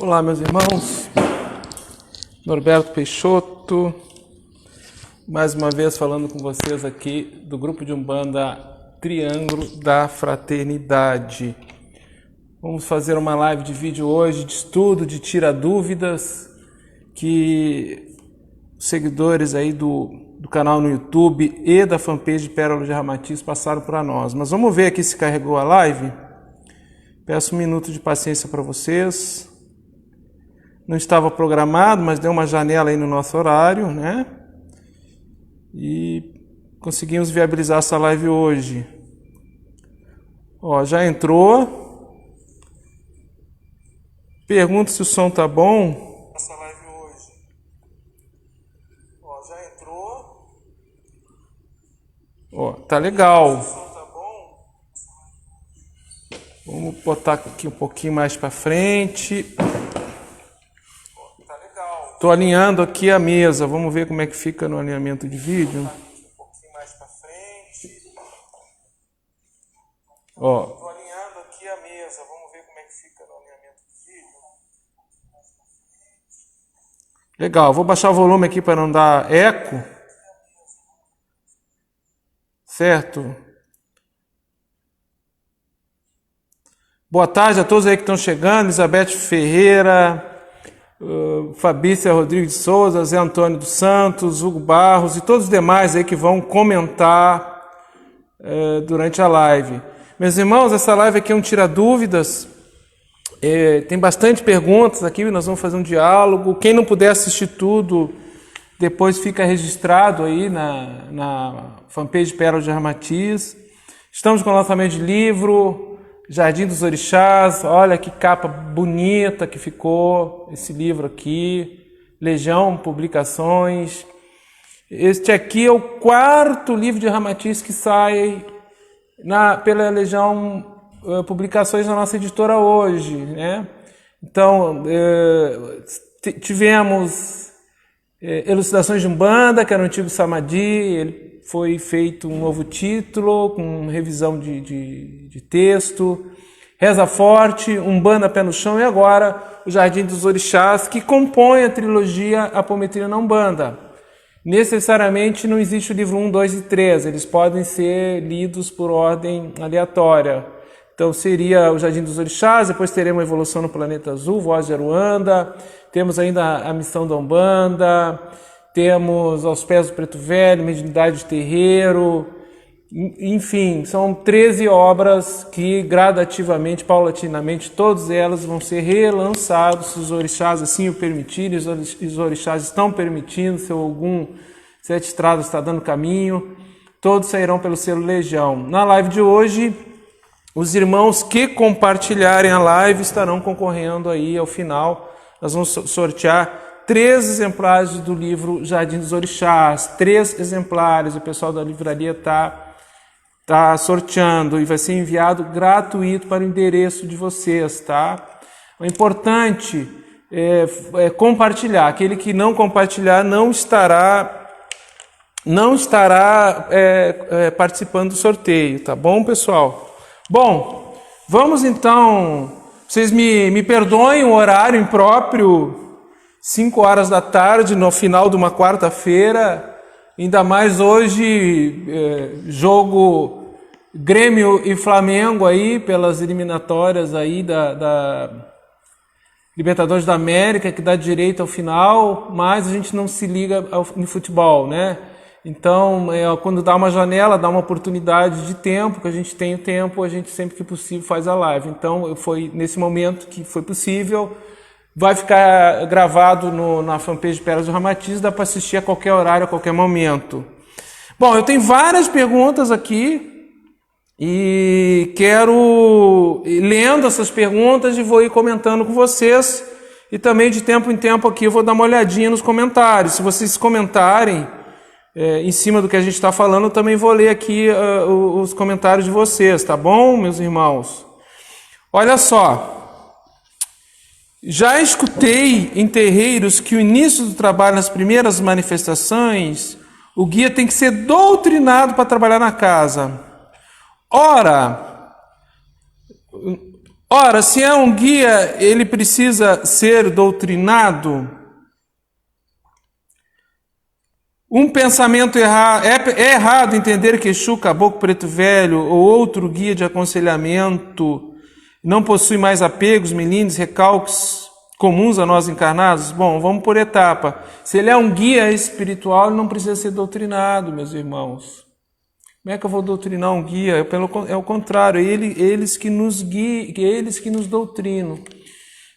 Olá, meus irmãos. Norberto Peixoto, mais uma vez falando com vocês aqui do grupo de Umbanda Triângulo da Fraternidade. Vamos fazer uma live de vídeo hoje de estudo, de tira dúvidas, que os seguidores aí do canal no YouTube e da fanpage Pérola de Ramatiz passaram para nós. Mas vamos ver aqui se carregou a live. Peço um minuto de paciência para vocês. Não estava programado, mas deu uma janela aí no nosso horário, né? E conseguimos viabilizar essa live hoje. Ó, já entrou. Pergunta se o som tá bom. Essa live hoje. Ó, já entrou. Ó, tá legal. Se o som tá bom. Vamos botar aqui um pouquinho mais para frente. Estou alinhando aqui a mesa, vamos ver como é que fica no alinhamento de vídeo. Um pouquinho mais para frente. Ó. Estou alinhando aqui a mesa, vamos ver como é que fica no alinhamento de vídeo. Legal, vou baixar o volume aqui para não dar eco. Certo? Boa tarde a todos aí que estão chegando, Elizabeth Ferreira, Fabícia Rodrigues de Souza, Zé Antônio dos Santos, Hugo Barros e todos os demais aí que vão comentar durante a live. Meus irmãos, essa live aqui é um tira dúvidas, tem bastante perguntas aqui, nós vamos fazer um diálogo. Quem não puder assistir tudo, depois fica registrado aí na fanpage Pérola de Ramatiz. Estamos com o lançamento de livro Jardim dos Orixás, olha que capa bonita que ficou esse livro aqui, Legião Publicações. Este aqui é o quarto livro de Ramatiz que sai pela Legião Publicações na nossa editora hoje, né? Então, tivemos Elucidações de Umbanda, que era o antigo Samadhi, ele foi feito um novo título, com revisão de texto, Reza Forte, Umbanda Pé no Chão e agora o Jardim dos Orixás, que compõe a trilogia Apometria na Umbanda. Necessariamente não existe o livro 1, 2 e 3, eles podem ser lidos por ordem aleatória. Então seria o Jardim dos Orixás, depois teremos a Evolução no Planeta Azul, Voz de Aruanda, temos ainda a Missão da Umbanda, temos Aos Pés do Preto Velho, Mediunidade de Terreiro, enfim, são 13 obras que gradativamente, paulatinamente, todas elas vão ser relançadas, se os orixás assim o permitirem, os orixás estão permitindo, se algum Sete Estradas está dando caminho, todos sairão pelo selo Legião. Na live de hoje, os irmãos que compartilharem a live estarão concorrendo aí ao final, nós vamos sortear 3 exemplares do livro Jardim dos Orixás, 3 exemplares, o pessoal da livraria tá sorteando e vai ser enviado gratuito para o endereço de vocês, tá? O importante é compartilhar, aquele que não compartilhar não estará participando do sorteio, tá bom, pessoal? Bom, vamos então, vocês me perdoem o horário impróprio, 5 horas da tarde, no final de uma quarta-feira, ainda mais hoje, jogo Grêmio e Flamengo aí, pelas eliminatórias aí da Libertadores da América, que dá direito ao final, mas a gente não se liga no futebol, né? Então, quando dá uma janela, dá uma oportunidade de tempo, que a gente tem o tempo, a gente sempre que possível faz a live. Então, foi nesse momento que foi possível. Vai ficar gravado na fanpage Pérola de Ramatiz, dá para assistir a qualquer horário, a qualquer momento. Bom, eu tenho várias perguntas aqui e quero ir lendo essas perguntas e vou ir comentando com vocês. E também de tempo em tempo aqui eu vou dar uma olhadinha nos comentários. Se vocês comentarem em cima do que a gente está falando, eu também vou ler aqui os comentários de vocês, tá bom, meus irmãos? Olha só. Já escutei em terreiros que o início do trabalho nas primeiras manifestações, o guia tem que ser doutrinado para trabalhar na casa. Ora, Ora, se é um guia, ele precisa ser doutrinado. Um pensamento errado. É errado entender que Exu, Caboclo Preto Velho ou outro guia de aconselhamento não possui mais apegos, melindres, recalques comuns a nós encarnados? Bom, vamos por etapa. Se ele é um guia espiritual, ele não precisa ser doutrinado, meus irmãos. Como é que eu vou doutrinar um guia? É o contrário, eles que nos guiam, eles que nos doutrinam.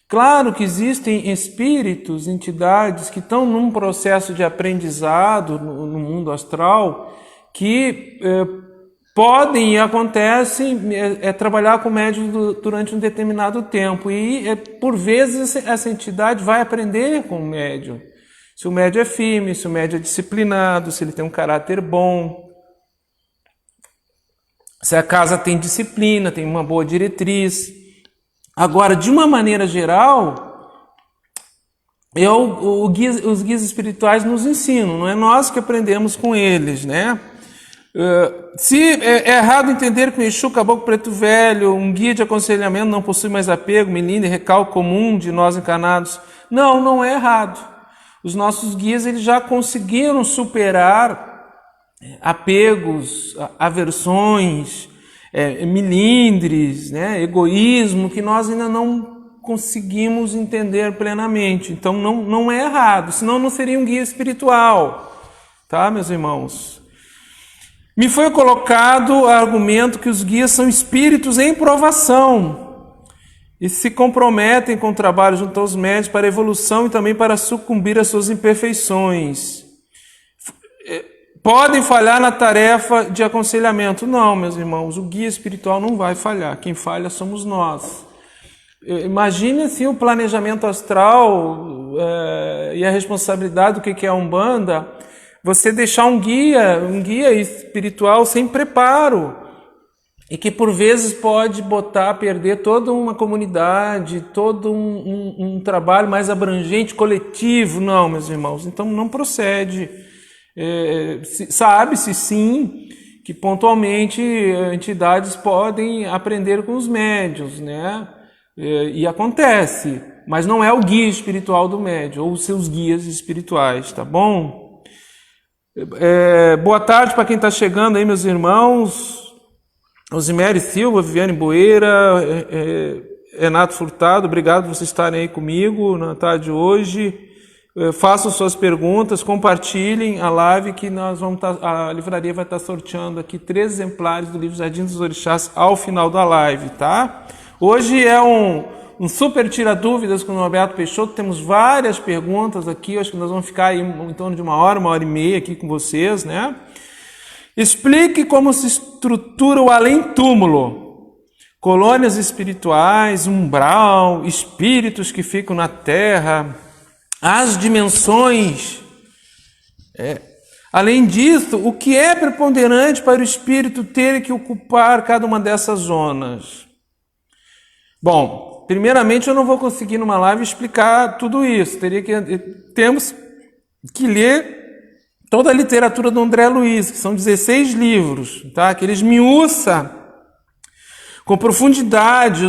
Claro que existem espíritos, entidades que estão num processo de aprendizado no mundo astral, que podem e acontecem trabalhar com o médium durante um determinado tempo. E, por vezes, essa entidade vai aprender com o médium. Se o médium é firme, se o médium é disciplinado, se ele tem um caráter bom, se a casa tem disciplina, tem uma boa diretriz. Agora, de uma maneira geral, os guias espirituais nos ensinam, não é nós que aprendemos com eles, né? Se é errado entender que o Exu, Caboclo Preto Velho, um guia de aconselhamento não possui mais apego, melindre, recalque comum de nós encarnados. Não é errado. Os nossos guias eles já conseguiram superar apegos, aversões, milindres, né, egoísmo, que nós ainda não conseguimos entender plenamente. Então não é errado, senão não seria um guia espiritual, tá, meus irmãos? Me foi colocado o argumento que os guias são espíritos em provação e se comprometem com o trabalho junto aos médios para a evolução e também para sucumbir às suas imperfeições. Podem falhar na tarefa de aconselhamento. Não, meus irmãos, o guia espiritual não vai falhar. Quem falha somos nós. Imagine assim o planejamento astral e a responsabilidade do que é a Umbanda, você deixar um guia espiritual sem preparo e que por vezes pode perder toda uma comunidade, todo um trabalho mais abrangente, coletivo. Não, meus irmãos, então não procede. Sabe-se sim que pontualmente entidades podem aprender com os médiuns, né? E acontece, mas não é o guia espiritual do médium ou os seus guias espirituais, tá bom? Boa tarde para quem está chegando aí, meus irmãos. Osimério Silva, Viviane Boeira, Renato Furtado, obrigado por vocês estarem aí comigo na tarde de hoje. Façam suas perguntas, compartilhem a live que a livraria vai estar sorteando aqui 3 exemplares do livro Jardim dos Orixás ao final da live, tá? Hoje é um super tira dúvidas com o Norberto Peixoto, temos várias perguntas aqui, acho que nós vamos ficar aí em torno de 1 hora e meia aqui com vocês, né? Explique como se estrutura o além-túmulo, colônias espirituais, umbral, espíritos que ficam na Terra, as dimensões. Além disso, o que é preponderante para o espírito ter que ocupar cada uma dessas zonas? Bom, primeiramente eu não vou conseguir numa live explicar tudo isso. Temos que ler toda a literatura do André Luiz, que são 16 livros, tá? Que ele esmiuça com profundidade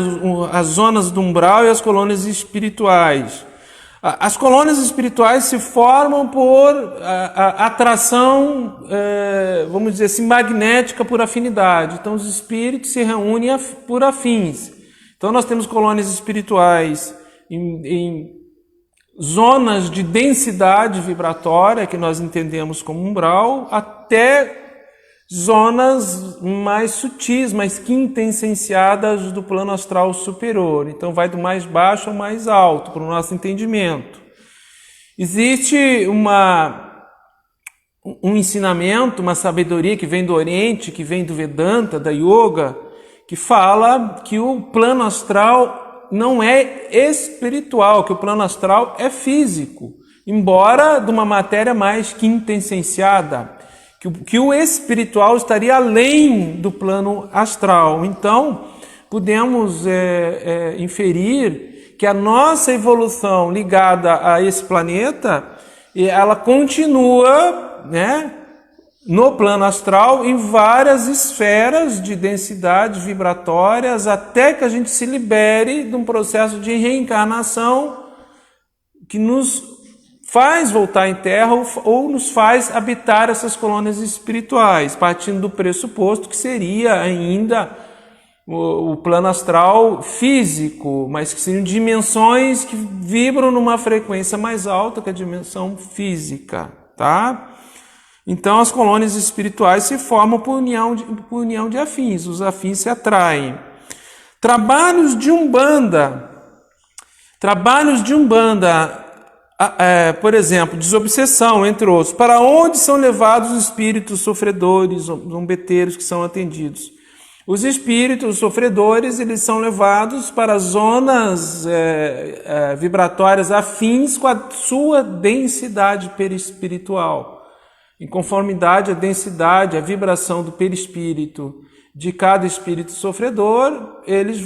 as zonas do umbral e as colônias espirituais. As colônias espirituais se formam por atração, vamos dizer assim, magnética por afinidade. Então os espíritos se reúnem por afins. Então nós temos colônias espirituais em zonas de densidade vibratória, que nós entendemos como umbral, até zonas mais sutis, mais quintessenciadas do plano astral superior. Então vai do mais baixo ao mais alto, para o nosso entendimento. Existe um ensinamento, uma sabedoria que vem do Oriente, que vem do Vedanta, da Yoga, que fala que o plano astral não é espiritual, que o plano astral é físico, embora de uma matéria mais quintessenciada, que o espiritual estaria além do plano astral. Então, podemos inferir que a nossa evolução ligada a esse planeta, ela continua, né, no plano astral em várias esferas de densidade vibratórias, até que a gente se libere de um processo de reencarnação que nos faz voltar em Terra ou nos faz habitar essas colônias espirituais, partindo do pressuposto que seria ainda o plano astral físico, mas que seriam dimensões que vibram numa frequência mais alta que a dimensão física, tá? Então as colônias espirituais se formam por união de afins, os afins se atraem. Trabalhos de Umbanda, por exemplo, desobsessão, entre outros. Para onde são levados os espíritos sofredores, zombeteiros que são atendidos? Os espíritos sofredores, eles são levados para zonas vibratórias afins com a sua densidade perispiritual. Em conformidade à densidade, à vibração do perispírito de cada espírito sofredor, eles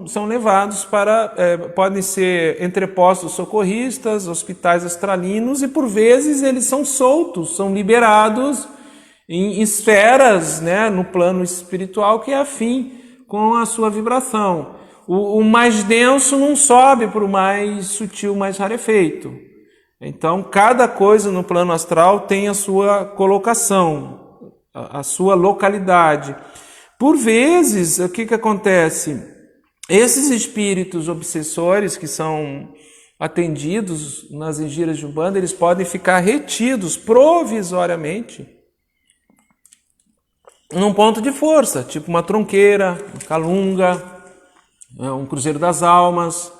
são levados para, podem ser entrepostos socorristas, hospitais astralinos, e por vezes eles são soltos, são liberados em esferas, né, no plano espiritual que é afim com a sua vibração. O mais denso não sobe para o mais sutil, mais rarefeito. Então, cada coisa no plano astral tem a sua colocação, a sua localidade. Por vezes, o que acontece? Esses espíritos obsessores que são atendidos nas engiras de Umbanda, eles podem ficar retidos provisoriamente num ponto de força, tipo uma tronqueira, uma calunga, um cruzeiro das almas,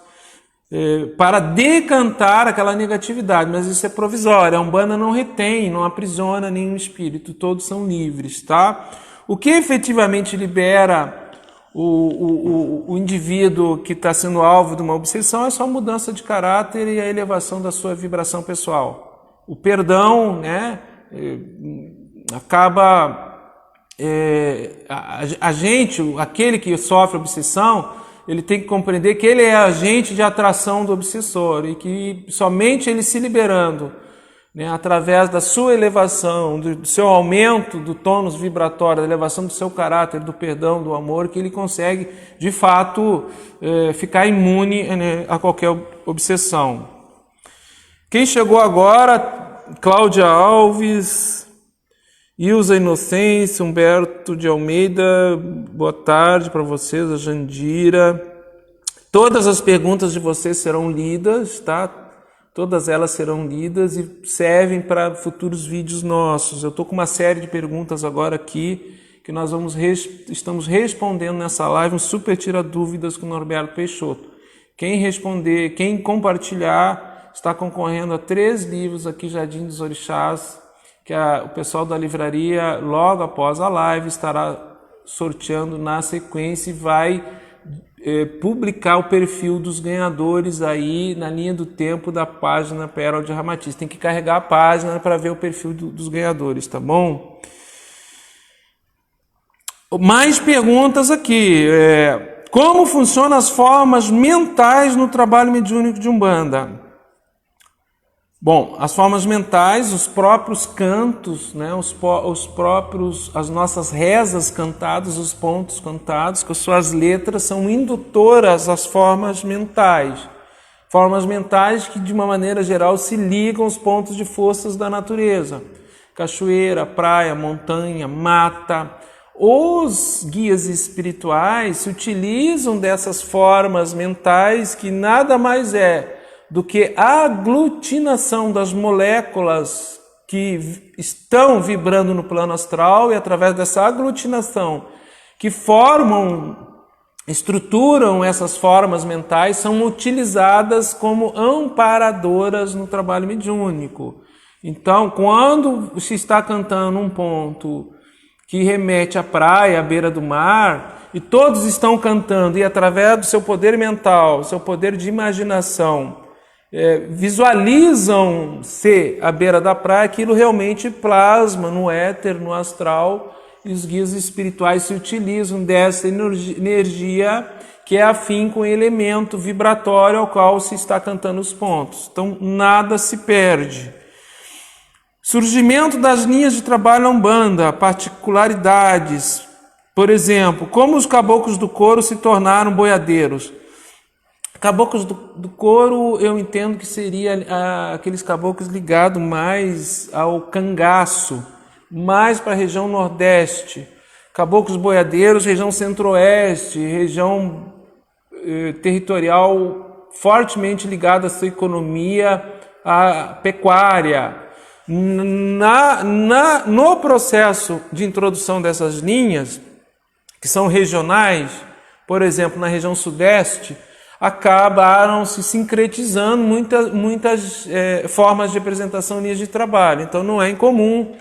para decantar aquela negatividade, mas isso é provisório. A Umbanda não retém, não aprisiona nenhum espírito, todos são livres, tá? O que efetivamente libera o indivíduo que está sendo alvo de uma obsessão é só a mudança de caráter e a elevação da sua vibração pessoal. O perdão, né, acaba... aquele que sofre obsessão, ele tem que compreender que ele é agente de atração do obsessor e que somente ele se liberando, né, através da sua elevação, do seu aumento do tônus vibratório, da elevação do seu caráter, do perdão, do amor, que ele consegue, de fato, ficar imune, né, a qualquer obsessão. Quem chegou agora? Cláudia Alves, Ilza Inocência, Humberto de Almeida, boa tarde para vocês, a Jandira. Todas as perguntas de vocês serão lidas, tá? Todas elas serão lidas e servem para futuros vídeos nossos. Eu estou com uma série de perguntas agora aqui, que nós estamos respondendo nessa live, um super tira dúvidas com o Norberto Peixoto. Quem responder, quem compartilhar, está concorrendo a 3 livros aqui, Jardim dos Orixás, que o pessoal da livraria, logo após a live, estará sorteando na sequência e vai publicar o perfil dos ganhadores aí na linha do tempo da página Pérola de Ramatiz. Tem que carregar a página para ver o perfil dos ganhadores, tá bom? Mais perguntas aqui. Como funcionam as formas mentais no trabalho mediúnico de Umbanda? Bom, as formas mentais, os próprios cantos, né, as nossas rezas cantadas, os pontos cantados, com suas letras, são indutoras às formas mentais. Formas mentais que, de uma maneira geral, se ligam aos pontos de forças da natureza. Cachoeira, praia, montanha, mata. Os guias espirituais se utilizam dessas formas mentais que nada mais é do que a aglutinação das moléculas que estão vibrando no plano astral, e através dessa aglutinação que estruturam essas formas mentais, são utilizadas como amparadoras no trabalho mediúnico. Então, quando se está cantando um ponto que remete à praia, à beira do mar, e todos estão cantando, e através do seu poder mental, seu poder de imaginação, visualizam-se à beira da praia, aquilo realmente plasma no éter, no astral, e os guias espirituais se utilizam dessa energia que é afim com o elemento vibratório ao qual se está cantando os pontos. Então, nada se perde. Surgimento das linhas de trabalho na Umbanda, particularidades. Por exemplo, como os caboclos do couro se tornaram boiadeiros. Caboclos do couro, eu entendo que seria aqueles caboclos ligados mais ao cangaço, mais para a região nordeste. Caboclos boiadeiros, região centro-oeste, região territorial fortemente ligada à sua economia, à pecuária. No processo de introdução dessas linhas, que são regionais, por exemplo, na região sudeste, acabaram se sincretizando muitas formas de representação em linhas de trabalho. Então não é incomum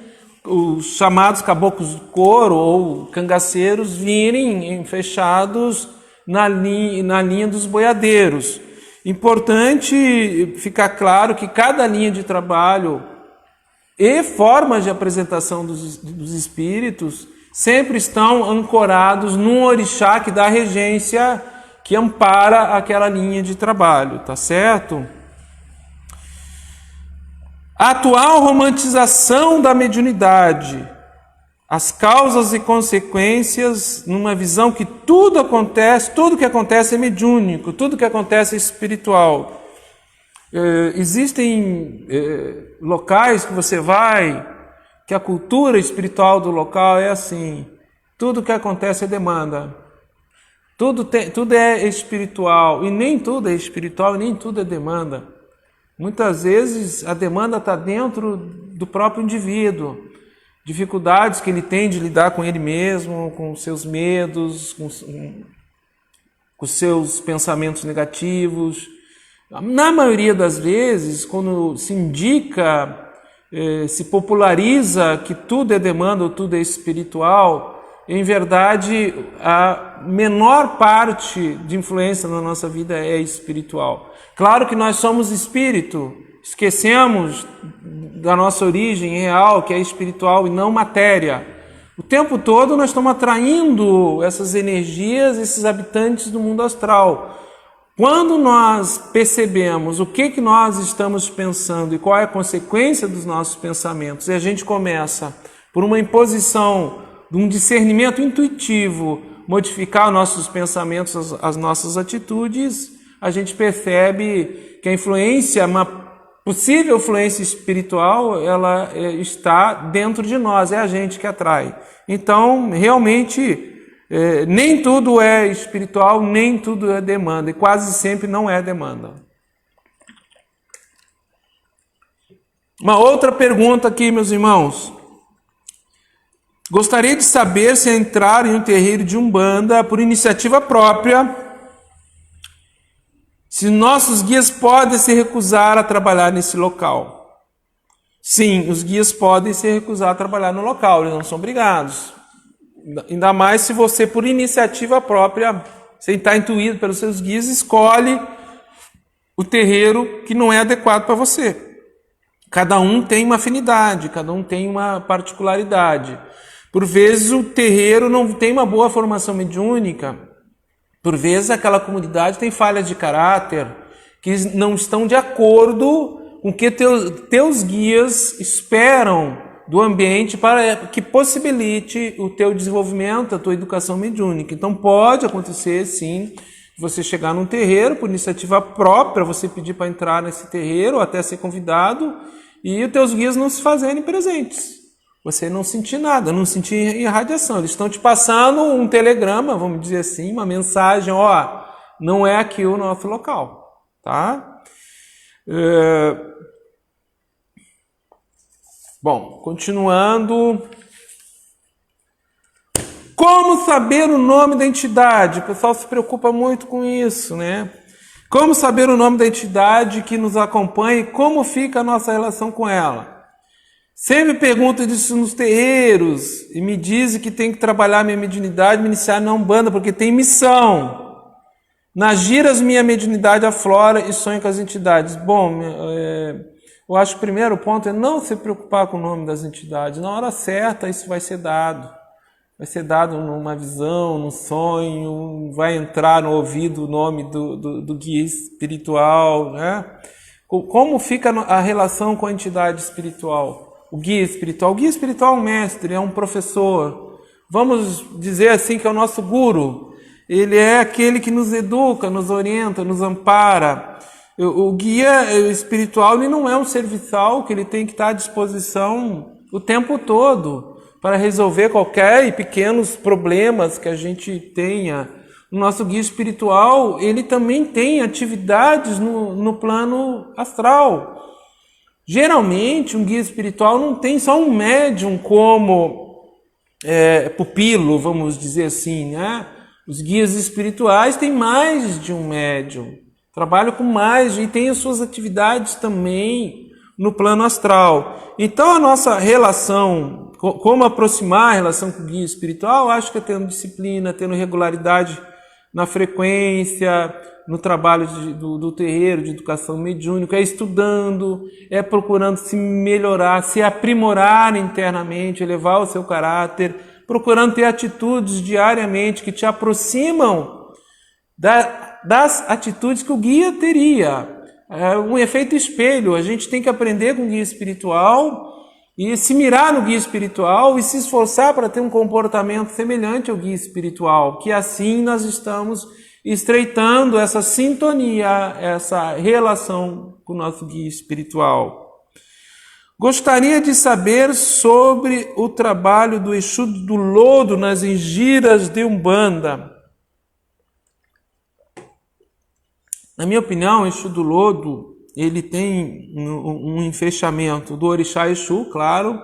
os chamados caboclos do couro ou cangaceiros virem fechados na linha dos boiadeiros. Importante ficar claro que cada linha de trabalho e formas de apresentação dos espíritos sempre estão ancorados num orixá que dá regência, que ampara aquela linha de trabalho, tá certo? A atual romantização da mediunidade, as causas e consequências, numa visão que tudo que acontece é mediúnico, tudo que acontece é espiritual. Existem locais que você vai, que a cultura espiritual do local é assim, tudo que acontece é demanda. Tudo é espiritual, e nem tudo é espiritual, e nem tudo é demanda. Muitas vezes a demanda está dentro do próprio indivíduo, dificuldades que ele tem de lidar com ele mesmo, com seus medos, com seus pensamentos negativos. Na maioria das vezes, quando se indica, se populariza que tudo é demanda ou tudo é espiritual, em verdade, a menor parte de influência na nossa vida é espiritual. Claro que nós somos espírito, esquecemos da nossa origem real, que é espiritual e não matéria. O tempo todo nós estamos atraindo essas energias, esses habitantes do mundo astral. Quando nós percebemos o que nós estamos pensando e qual é a consequência dos nossos pensamentos, e a gente começa, por uma imposição de um discernimento intuitivo, modificar nossos pensamentos, as nossas atitudes, a gente percebe que a influência, uma possível influência espiritual, ela está dentro de nós, é a gente que atrai. Então, realmente, nem tudo é espiritual, nem tudo é demanda, e quase sempre não é demanda. Uma outra pergunta aqui, meus irmãos. Gostaria de saber se entrar em um terreiro de Umbanda por iniciativa própria, se nossos guias podem se recusar a trabalhar nesse local. Sim, os guias podem se recusar a trabalhar no local, eles não são obrigados. Ainda mais se você, por iniciativa própria, sem estar intuído pelos seus guias, escolhe o terreiro que não é adequado para você. Cada um tem uma afinidade, cada um tem uma particularidade. Por vezes o terreiro não tem uma boa formação mediúnica, por vezes aquela comunidade tem falhas de caráter que não estão de acordo com o que teus guias esperam do ambiente para que possibilite o teu desenvolvimento, a tua educação mediúnica. Então pode acontecer sim, você chegar num terreiro por iniciativa própria, você pedir para entrar nesse terreiro ou até ser convidado e os teus guias não se fazerem presentes. Você não sentir nada, não sentir irradiação. Eles estão te passando um telegrama, vamos dizer assim, uma mensagem, não é aqui o nosso local, tá? Bom, continuando. Como saber o nome da entidade? O pessoal se preocupa muito com isso, né? Como saber o nome da entidade que nos acompanha e como fica a nossa relação com ela? Sempre pergunto disso nos terreiros e me dizem que tem que trabalhar minha mediunidade, me iniciar na Umbanda, porque tem missão. Nas giras, minha mediunidade aflora e sonho com as entidades. Bom, eu acho que o primeiro ponto é não se preocupar com o nome das entidades. Na hora certa, isso vai ser dado. Vai ser dado numa visão, num sonho, vai entrar no ouvido o nome do guia espiritual, né? Como fica a relação com a entidade espiritual? o guia espiritual? O guia espiritual é um mestre, é um professor. Vamos dizer assim que é o nosso guru. Ele é aquele que nos educa, nos orienta, nos ampara. O guia espiritual ele não é um serviçal que ele tem que estar à disposição o tempo todo para resolver qualquer e pequenos problemas que a gente tenha. O nosso guia espiritual ele também tem atividades no plano astral. Geralmente, um guia espiritual não tem só um médium como pupilo, vamos dizer assim, né? Os guias espirituais têm mais de um médium, trabalham com mais e têm as suas atividades também no plano astral. Então, a nossa relação, como aproximar a relação com o guia espiritual, acho que é tendo disciplina, tendo regularidade na frequência, no trabalho do terreiro, de educação mediúnica, é estudando, é procurando se melhorar, se aprimorar internamente, elevar o seu caráter, procurando ter atitudes diariamente que te aproximam das atitudes que o guia teria. É um efeito espelho, a gente tem que aprender com o guia espiritual e se mirar no guia espiritual e se esforçar para ter um comportamento semelhante ao guia espiritual, que assim nós estamos estreitando essa sintonia, essa relação com o nosso guia espiritual. Gostaria de saber sobre o trabalho do Exu do Lodo nas engiras de Umbanda. Na minha opinião, o Exu do Lodo ele tem um enfechamento do Orixá Exu, claro,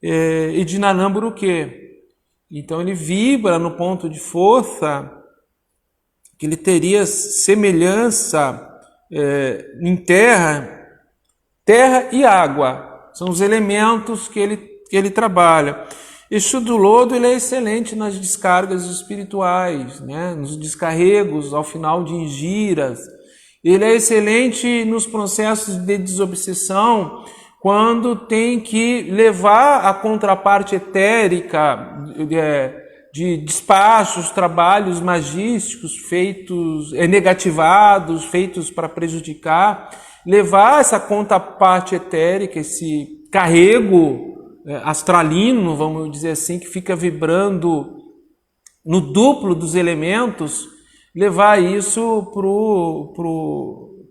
e de Nanamburuquê. Então ele vibra no ponto de força que ele teria semelhança em terra e água. São os elementos que ele trabalha. Exu do Lodo ele é excelente nas descargas espirituais, né? Nos descarregos ao final de engiras. Ele é excelente nos processos de desobsessão, quando tem que levar a contraparte etérica de despachos, trabalhos magísticos feitos, negativados, feitos para prejudicar, levar essa contraparte etérica, esse carrego astralino, vamos dizer assim, que fica vibrando no duplo dos elementos, levar isso pro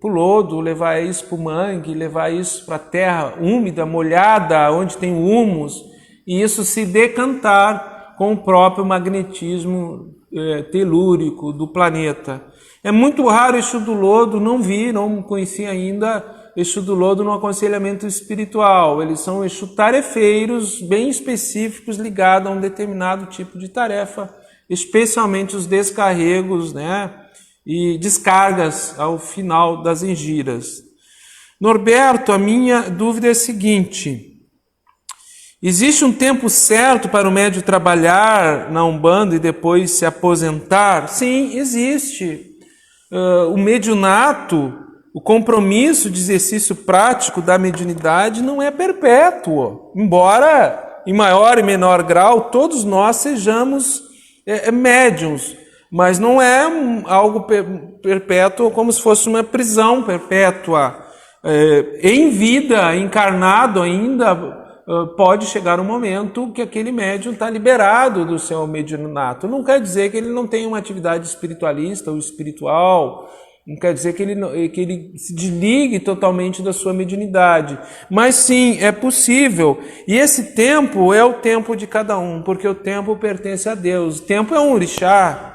lodo, levar isso para o mangue, levar isso para a terra úmida, molhada, onde tem humus, e isso se decantar com o próprio magnetismo telúrico do planeta. É muito raro Exu do Lodo, não conheci ainda Exu do Lodo no aconselhamento espiritual. Eles são Exu tarefeiros bem específicos ligados a um determinado tipo de tarefa, especialmente os descarregos, né, e descargas ao final das engiras. Norberto, a minha dúvida é a seguinte: existe um tempo certo para o médium trabalhar na Umbanda e depois se aposentar? Sim, existe. O mediunato, o compromisso de exercício prático da mediunidade não é perpétuo, embora em maior e menor grau todos nós sejamos médiuns, mas não é algo perpétuo como se fosse uma prisão perpétua. Em vida, encarnado ainda, pode chegar um momento que aquele médium está liberado do seu mediunato. Não quer dizer que ele não tenha uma atividade espiritualista ou espiritual, não quer dizer que ele se desligue totalmente da sua mediunidade. Mas sim, é possível. E esse tempo é o tempo de cada um, porque o tempo pertence a Deus. O tempo é um orixá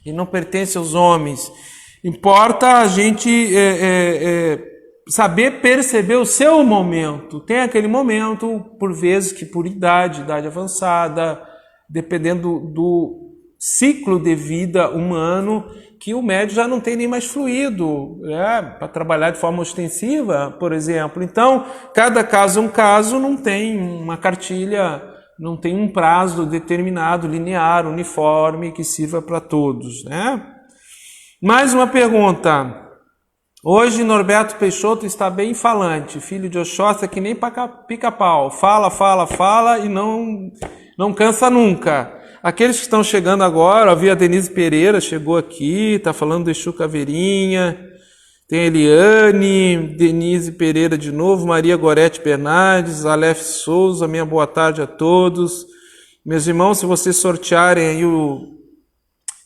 e não pertence aos homens. Importa a gente saber perceber o seu momento. Tem aquele momento, por vezes, que por idade avançada, dependendo do ciclo de vida humano, que o médium já não tem nem mais fluido para trabalhar de forma ostensiva, por exemplo. Então, cada caso é um caso, não tem uma cartilha, não tem um prazo determinado, linear, uniforme, que sirva para todos, né? Mais uma pergunta. Hoje, Norberto Peixoto está bem falante, filho de Oxóssi, que nem pica-pau. Fala e não cansa nunca. Aqueles que estão chegando agora, a Denise Pereira chegou aqui, está falando do Exu Caveirinha, Tem Eliane, Denise Pereira de novo, Maria Gorete Bernardes, Aleph Souza, minha boa tarde a todos. Meus irmãos, se vocês sortearem aí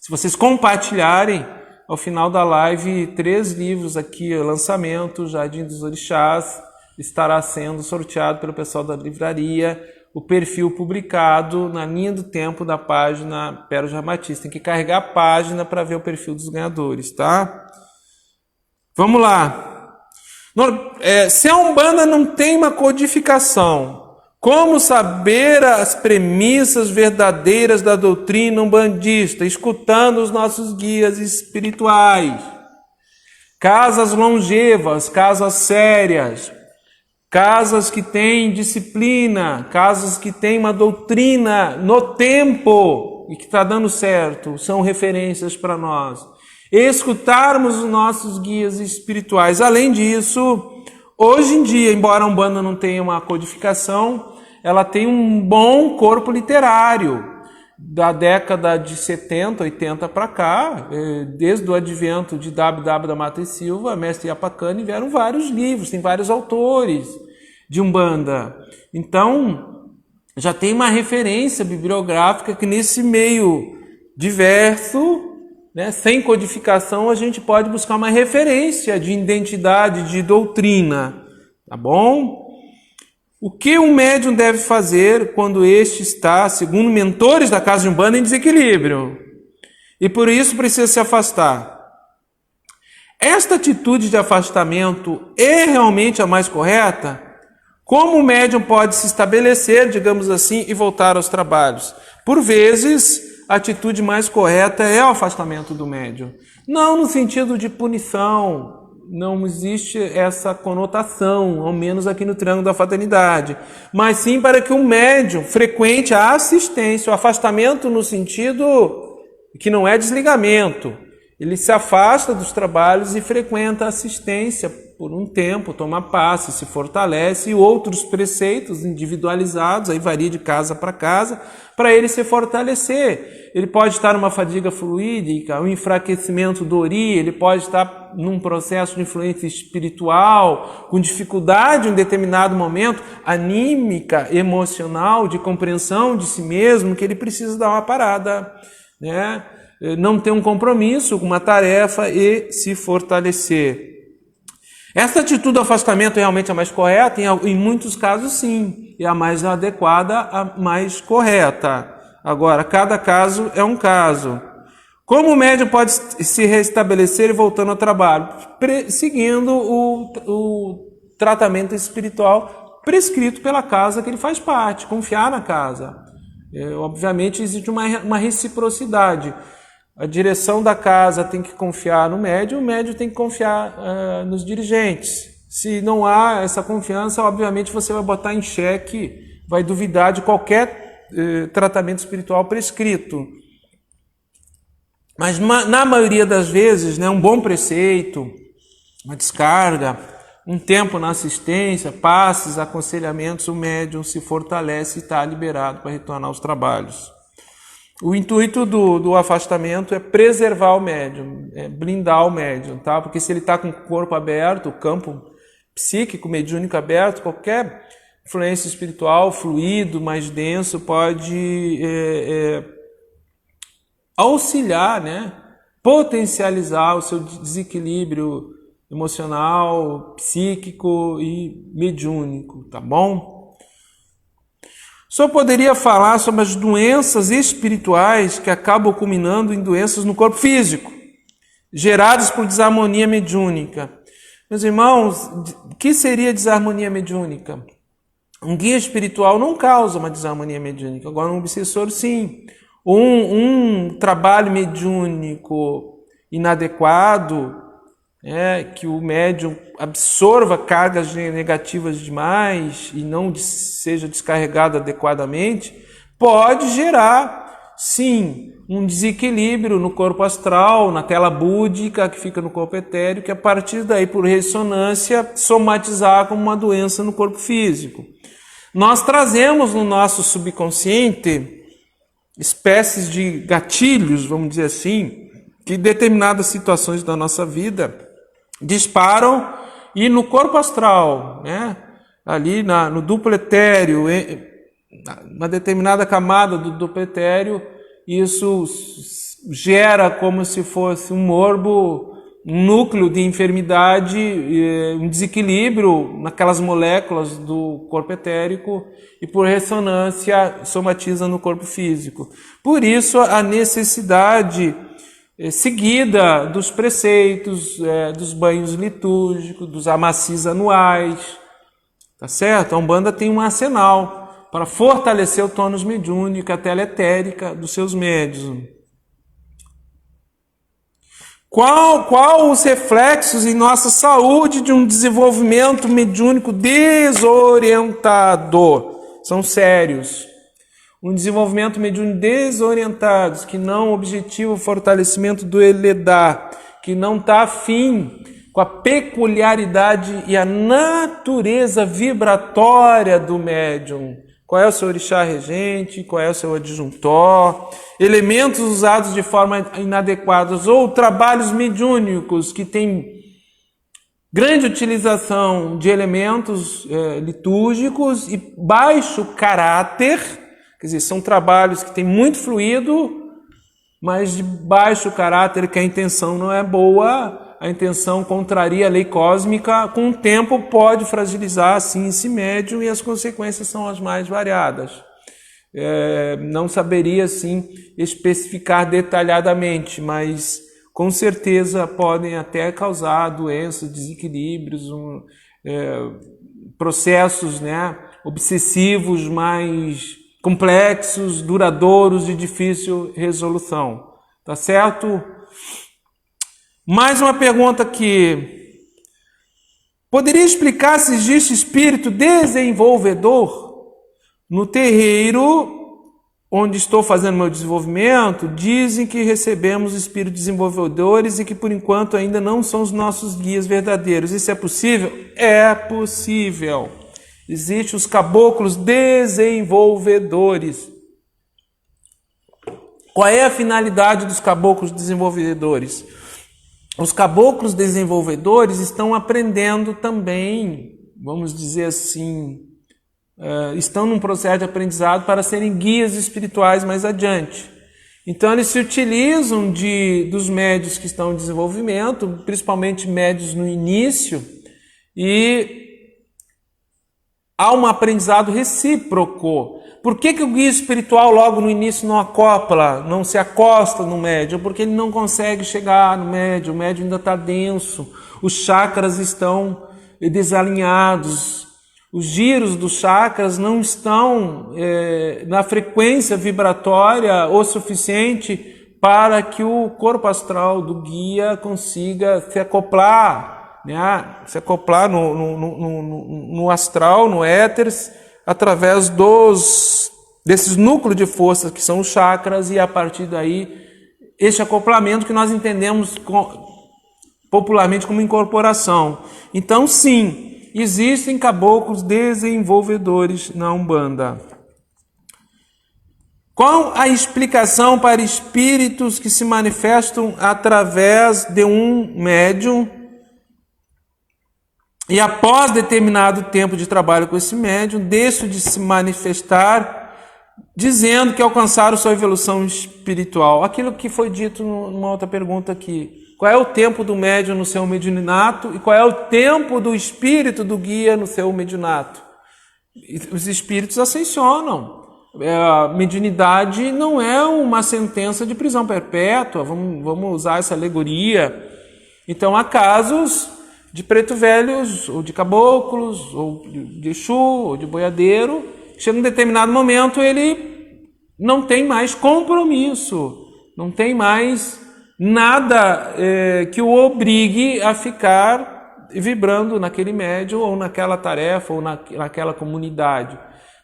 se vocês compartilharem ao final da live 3 livros aqui, lançamento, Jardim dos Orixás, estará sendo sorteado pelo pessoal da livraria, o perfil publicado na linha do tempo da página Pérola Ramatiz. Tem que carregar a página para ver o perfil dos ganhadores, tá? Vamos lá. Se a Umbanda não tem uma codificação, como saber as premissas verdadeiras da doutrina umbandista? Escutando os nossos guias espirituais. Casas longevas, casas sérias, casas que têm disciplina, casas que têm uma doutrina no tempo e que está dando certo, são referências para nós. Escutarmos os nossos guias espirituais. Além disso, hoje em dia, embora a Umbanda não tenha uma codificação, ela tem um bom corpo literário. Da década de 70, 80 para cá, desde o advento de W.W. da Mata e Silva, Mestre Yapacani, vieram vários livros, tem vários autores de Umbanda. Então, já tem uma referência bibliográfica que nesse meio diverso, né, sem codificação, a gente pode buscar uma referência de identidade, de doutrina, tá bom? O que um médium deve fazer quando este está, segundo mentores da casa de Umbanda, em desequilíbrio? E por isso precisa se afastar. Esta atitude de afastamento é realmente a mais correta? Como o médium pode se estabelecer, digamos assim, e voltar aos trabalhos? Por vezes, a atitude mais correta é o afastamento do médium. Não no sentido de punição, não existe essa conotação, ao menos aqui no Triângulo da Fraternidade, mas sim para que o médium frequente a assistência, o afastamento no sentido que não é desligamento. Ele se afasta dos trabalhos e frequenta a assistência por um tempo, toma passe, se fortalece, e outros preceitos individualizados, aí varia de casa para casa, para ele se fortalecer. Ele pode estar numa fadiga fluídica, um enfraquecimento do ori, ele pode estar num processo de influência espiritual, com dificuldade em determinado momento, anímica, emocional, de compreensão de si mesmo, que ele precisa dar uma parada, né? Não ter um compromisso com uma tarefa e se fortalecer. Essa atitude do afastamento é realmente a mais correta? Em muitos casos, sim. É a mais adequada, a mais correta. Agora, cada caso é um caso. Como o médium pode se restabelecer e voltando ao trabalho? Seguindo o tratamento espiritual prescrito pela casa que ele faz parte. Confiar na casa. Obviamente, existe uma reciprocidade. A direção da casa tem que confiar no médium, o médium tem que confiar nos dirigentes. Se não há essa confiança, obviamente você vai botar em xeque, vai duvidar de qualquer tratamento espiritual prescrito. Mas na maioria das vezes, né, um bom preceito, uma descarga, um tempo na assistência, passes, aconselhamentos, o médium se fortalece e está liberado para retornar aos trabalhos. O intuito do afastamento é preservar o médium, é blindar o médium, tá? Porque se ele está com o corpo aberto, o campo psíquico, mediúnico aberto, qualquer influência espiritual, fluido, mais denso, pode auxiliar, né? Potencializar o seu desequilíbrio emocional, psíquico e mediúnico, tá bom? Só poderia falar sobre as doenças espirituais que acabam culminando em doenças no corpo físico, geradas por desarmonia mediúnica. Meus irmãos, o que seria desarmonia mediúnica? Um guia espiritual não causa uma desarmonia mediúnica, agora um obsessor sim. Um trabalho mediúnico inadequado, que o médium absorva cargas negativas demais e não seja descarregado adequadamente, pode gerar, sim, um desequilíbrio no corpo astral, na tela búdica que fica no corpo etéreo, que a partir daí, por ressonância, somatizar como uma doença no corpo físico. Nós trazemos no nosso subconsciente espécies de gatilhos, vamos dizer assim, que em determinadas situações da nossa vida disparam e no corpo astral, né? Ali no duplo etéreo, uma determinada camada do duplo etéreo, isso gera como se fosse um morbo, um núcleo de enfermidade, um desequilíbrio naquelas moléculas do corpo etérico e por ressonância somatiza no corpo físico. Por isso a necessidade seguida dos preceitos, dos banhos litúrgicos, dos amacis anuais, tá certo? A Umbanda tem um arsenal para fortalecer o tônus mediúnico, a teletérica dos seus médiuns. Qual os reflexos em nossa saúde de um desenvolvimento mediúnico desorientado? São sérios. Um desenvolvimento mediúnico desorientado, que não objetiva o fortalecimento do Eledá, que não está afim com a peculiaridade e a natureza vibratória do médium. Qual é o seu orixá regente, qual é o seu adjuntor, elementos usados de forma inadequada ou trabalhos mediúnicos que têm grande utilização de elementos litúrgicos e baixo caráter, quer dizer, são trabalhos que têm muito fluido, mas de baixo caráter, que a intenção não é boa, a intenção contraria a lei cósmica, com o tempo pode fragilizar assim esse médium e as consequências são as mais variadas. Não saberia assim especificar detalhadamente, mas com certeza podem até causar doenças, desequilíbrios, processos, né, obsessivos mais complexos, duradouros e de difícil resolução. Tá certo? Mais uma pergunta aqui. Poderia explicar se existe espírito desenvolvedor? No terreiro onde estou fazendo meu desenvolvimento, dizem que recebemos espíritos desenvolvedores e que por enquanto ainda não são os nossos guias verdadeiros. Isso é possível? É possível. Existem os caboclos desenvolvedores. Qual é a finalidade dos caboclos desenvolvedores? Os caboclos desenvolvedores estão aprendendo também, vamos dizer assim, estão num processo de aprendizado para serem guias espirituais mais adiante. Então eles se utilizam dos médios que estão em desenvolvimento, principalmente médios no início, e há um aprendizado recíproco. Por que o guia espiritual logo no início não se acosta no médium? Porque ele não consegue chegar no médium, o médium ainda está denso, os chakras estão desalinhados, os giros dos chakras não estão na frequência vibratória o suficiente para que o corpo astral do guia consiga se acoplar, né? Se acoplar no astral, no éter, através desses núcleos de força que são os chakras, e a partir daí este acoplamento que nós entendemos popularmente como incorporação. Então sim, existem caboclos desenvolvedores na Umbanda. Qual a explicação para espíritos que se manifestam através de um médium e após determinado tempo de trabalho com esse médium, deixam de se manifestar, dizendo que alcançaram sua evolução espiritual? Aquilo que foi dito numa outra pergunta aqui. Qual é o tempo do médium no seu mediunato e qual é o tempo do espírito do guia no seu mediunato? Os espíritos ascensionam. A mediunidade não é uma sentença de prisão perpétua, vamos usar essa alegoria. Então há casos de preto velhos, ou de caboclos, ou de Exu, ou de boiadeiro, chega um determinado momento, ele não tem mais compromisso, não tem mais nada que o obrigue a ficar vibrando naquele médium, ou naquela tarefa, ou naquela comunidade.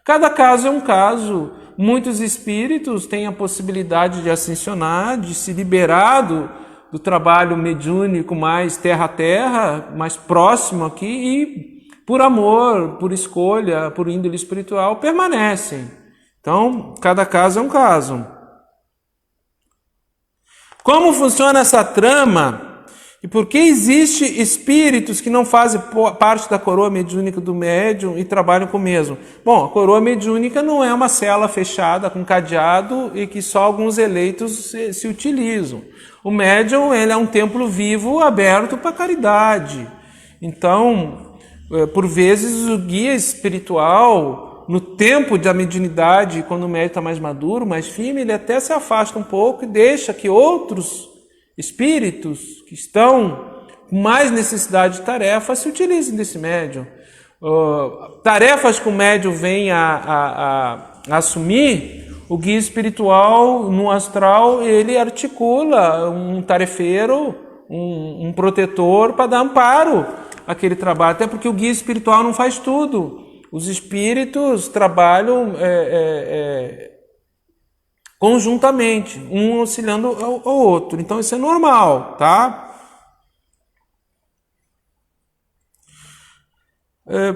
Cada caso é um caso. Muitos espíritos têm a possibilidade de ascensionar, de se liberar do trabalho mediúnico mais terra a terra, mais próximo aqui, e por amor, por escolha, por índole espiritual, permanecem. Então, cada caso é um caso. Como funciona essa trama E por que existe espíritos que não fazem parte da coroa mediúnica do médium e trabalham com o mesmo? Bom, a coroa mediúnica não é uma cela fechada com cadeado e que só alguns eleitos se utilizam. O médium, ele é um templo vivo aberto para caridade. Então, por vezes o guia espiritual, no tempo da mediunidade, quando o médium está mais maduro, mais firme, ele até se afasta um pouco e deixa que outros espíritos que estão com mais necessidade de tarefa se utilizem desse médium. Tarefas que o médium vem a assumir, o guia espiritual no astral, ele articula um tarefeiro, um protetor para dar amparo àquele trabalho, até porque o guia espiritual não faz tudo. Os espíritos trabalham conjuntamente, um auxiliando ao outro. Então isso é normal, tá?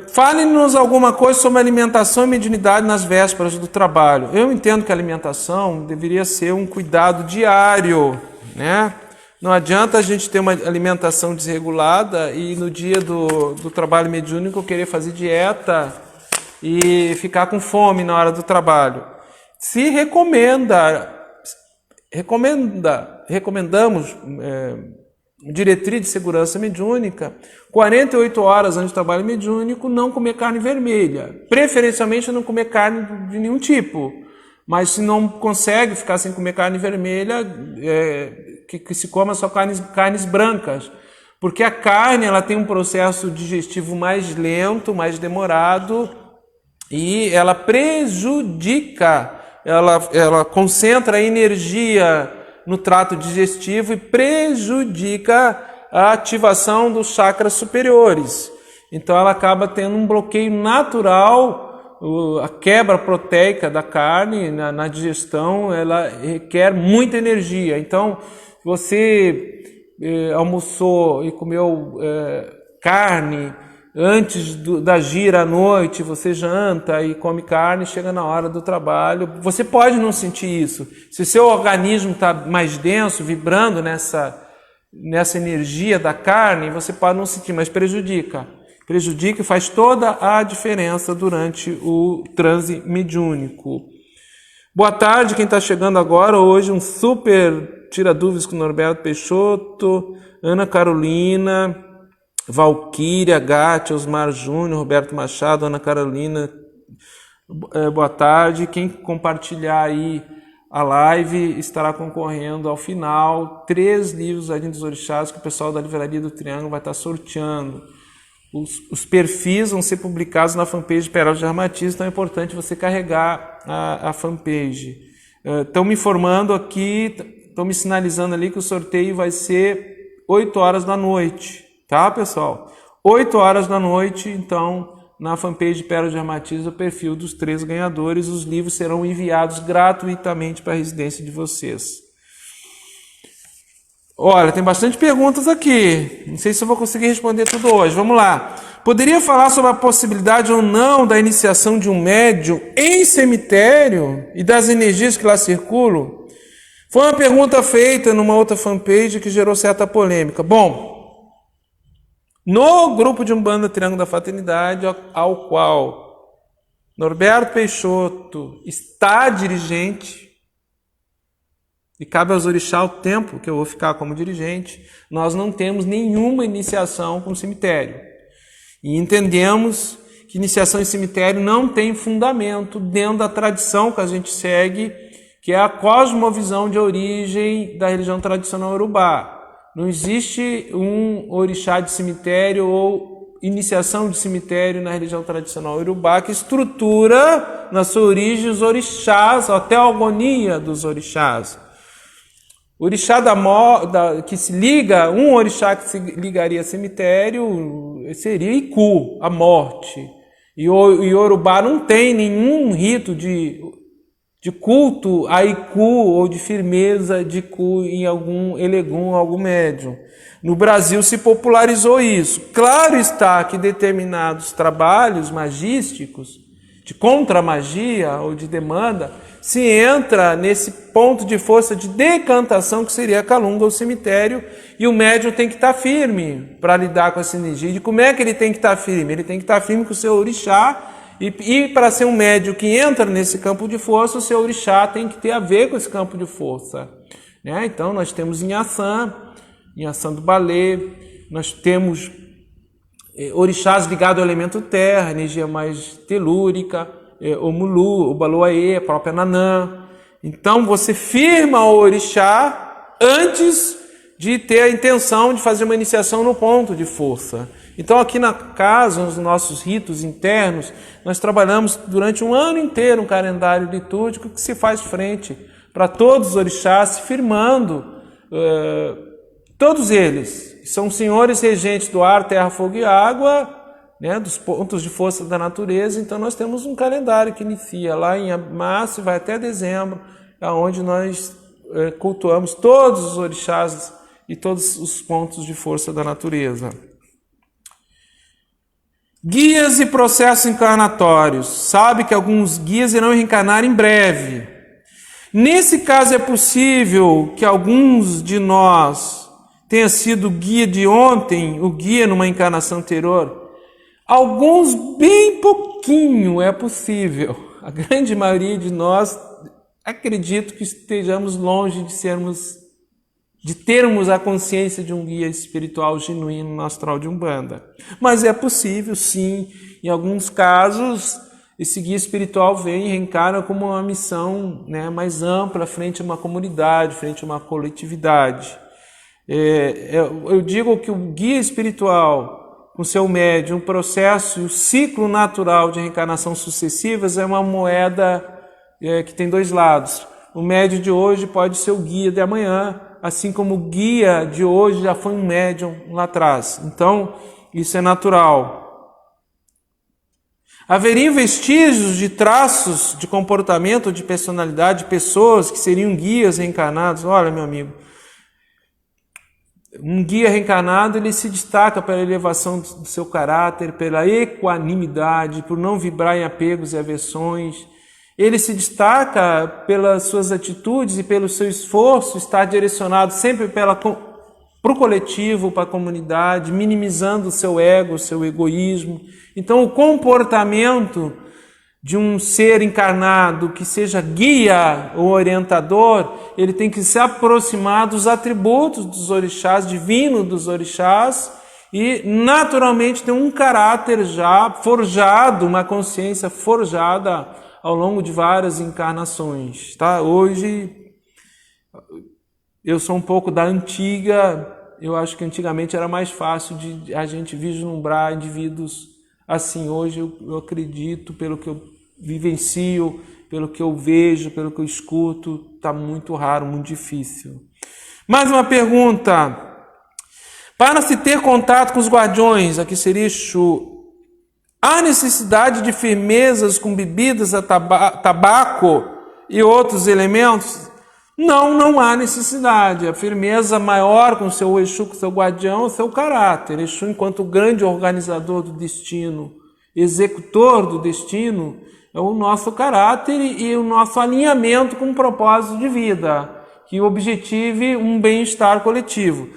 Fale-nos alguma coisa sobre alimentação e mediunidade nas vésperas do trabalho. Eu entendo que a alimentação deveria ser um cuidado diário, né? Não adianta a gente ter uma alimentação desregulada e no dia do trabalho mediúnico querer fazer dieta e ficar com fome na hora do trabalho. Se recomendamos diretriz de segurança mediúnica, 48 horas antes do trabalho mediúnico, não comer carne vermelha. Preferencialmente não comer carne de nenhum tipo. Mas se não consegue ficar sem comer carne vermelha, que se coma só carnes brancas. Porque a carne ela tem um processo digestivo mais lento, mais demorado, e ela prejudica, ela concentra a energia no trato digestivo e prejudica a ativação dos chakras superiores. Então ela acaba tendo um bloqueio natural, a quebra proteica da carne na digestão, ela requer muita energia. Então, você almoçou e comeu carne antes da gira à noite, você janta e come carne, chega na hora do trabalho, você pode não sentir isso. Se o seu organismo está mais denso, vibrando nessa energia da carne, você pode não sentir, mas prejudica e faz toda a diferença durante o transe mediúnico. Boa tarde, quem está chegando agora, hoje um super tira dúvidas com Norberto Peixoto, Ana Carolina, Valquíria, Gatti, Osmar Júnior, Roberto Machado, Ana Carolina, boa tarde. Quem compartilhar aí a live estará concorrendo ao final 3 livros dos Orixás que o pessoal da Livraria do Triângulo vai estar sorteando. Os perfis vão ser publicados na fanpage de Pérolas de Armatiz, então é importante você carregar a fanpage. Estão me informando aqui, estão me sinalizando ali que o sorteio vai ser 8 horas da noite. Tá, pessoal? 8 horas da noite, então, na fanpage de Pérolas de Armatiz, o perfil dos 3 ganhadores. Os livros serão enviados gratuitamente para a residência de vocês. Olha, tem bastante perguntas aqui. Não sei se eu vou conseguir responder tudo hoje. Vamos lá. Poderia falar sobre a possibilidade ou não da iniciação de um médium em cemitério e das energias que lá circulam? Foi uma pergunta feita numa outra fanpage que gerou certa polêmica. Bom, no grupo de Umbanda Triângulo da Fraternidade, ao qual Norberto Peixoto está dirigente, e cabe aos orixás o tempo que eu vou ficar como dirigente, nós não temos nenhuma iniciação com cemitério. E entendemos que iniciação em cemitério não tem fundamento dentro da tradição que a gente segue, que é a cosmovisão de origem da religião tradicional urubá. Não existe um orixá de cemitério ou iniciação de cemitério na religião tradicional urubá que estrutura na sua origem os orixás, até a agonia dos orixás. O orixá que se liga, um orixá que se ligaria a cemitério seria Iku, a morte. E o Yorubá não tem nenhum rito de culto a Iku ou de firmeza de Iku em algum elegum, algum médium. No Brasil se popularizou isso. Claro está que determinados trabalhos magísticos, de contra-magia ou de demanda, se entra nesse ponto de força de decantação que seria a calunga, o cemitério, e o médium tem que estar firme para lidar com essa energia. E como é que ele tem que estar firme? Ele tem que estar firme com o seu orixá, e para ser um médium que entra nesse campo de força, o seu orixá tem que ter a ver com esse campo de força. Né? Então nós temos Inhaçã do Balé, nós temos orixás ligados ao elemento terra, energia mais telúrica, o Mulu, o Baloaê, a própria Nanã. Então você firma o orixá antes de ter a intenção de fazer uma iniciação no ponto de força. Então aqui na casa, nos nossos ritos internos, nós trabalhamos durante um ano inteiro um calendário litúrgico que se faz frente para todos os orixás, firmando, todos eles são senhores regentes do ar, terra, fogo e água, né, dos pontos de força da natureza. Então nós temos um calendário que inicia lá em março e vai até dezembro, onde nós cultuamos todos os orixás e todos os pontos de força da natureza. Guias e processos encarnatórios. Sabe que alguns guias irão reencarnar em breve. Nesse caso é possível que alguns de nós tenha sido guia de ontem, o guia numa encarnação anterior. Alguns bem pouquinho é possível. A grande maioria de nós acredito que estejamos longe de termos a consciência de um guia espiritual genuíno no astral de Umbanda. Mas é possível, sim, em alguns casos, esse guia espiritual vem e reencarna como uma missão, né, mais ampla, frente a uma comunidade, frente a uma coletividade. Eu digo que o guia espiritual, com seu médium, o processo e o ciclo natural de reencarnação sucessivas é uma moeda que tem dois lados. O médium de hoje pode ser o guia de amanhã, assim como o guia de hoje já foi um médium lá atrás. Então, isso é natural. Haveriam vestígios de traços de comportamento, de personalidade, de pessoas que seriam guias reencarnados? Olha, meu amigo, um guia reencarnado, ele se destaca pela elevação do seu caráter, pela equanimidade, por não vibrar em apegos e aversões. Ele se destaca pelas suas atitudes e pelo seu esforço estar direcionado sempre para o coletivo, para a comunidade, minimizando o seu ego, o seu egoísmo. Então, o comportamento de um ser encarnado que seja guia ou orientador, ele tem que se aproximar dos atributos dos orixás, divino dos orixás, e naturalmente tem um caráter já forjado, uma consciência forjada ao longo de várias encarnações, tá? Hoje, eu sou um pouco da antiga, eu acho que antigamente era mais fácil de a gente vislumbrar indivíduos assim. Hoje eu acredito, pelo que eu vivencio, pelo que eu vejo, pelo que eu escuto, está muito raro, muito difícil. Mais uma pergunta. Para se ter contato com os guardiões, aqui seria Exu, há necessidade de firmezas com bebidas, tabaco e outros elementos? Não há necessidade. A firmeza maior com o seu Exu, com o seu guardião, é o seu caráter. Exu, enquanto grande organizador do destino, executor do destino, é o nosso caráter e o nosso alinhamento com o propósito de vida, que objetive um bem-estar coletivo.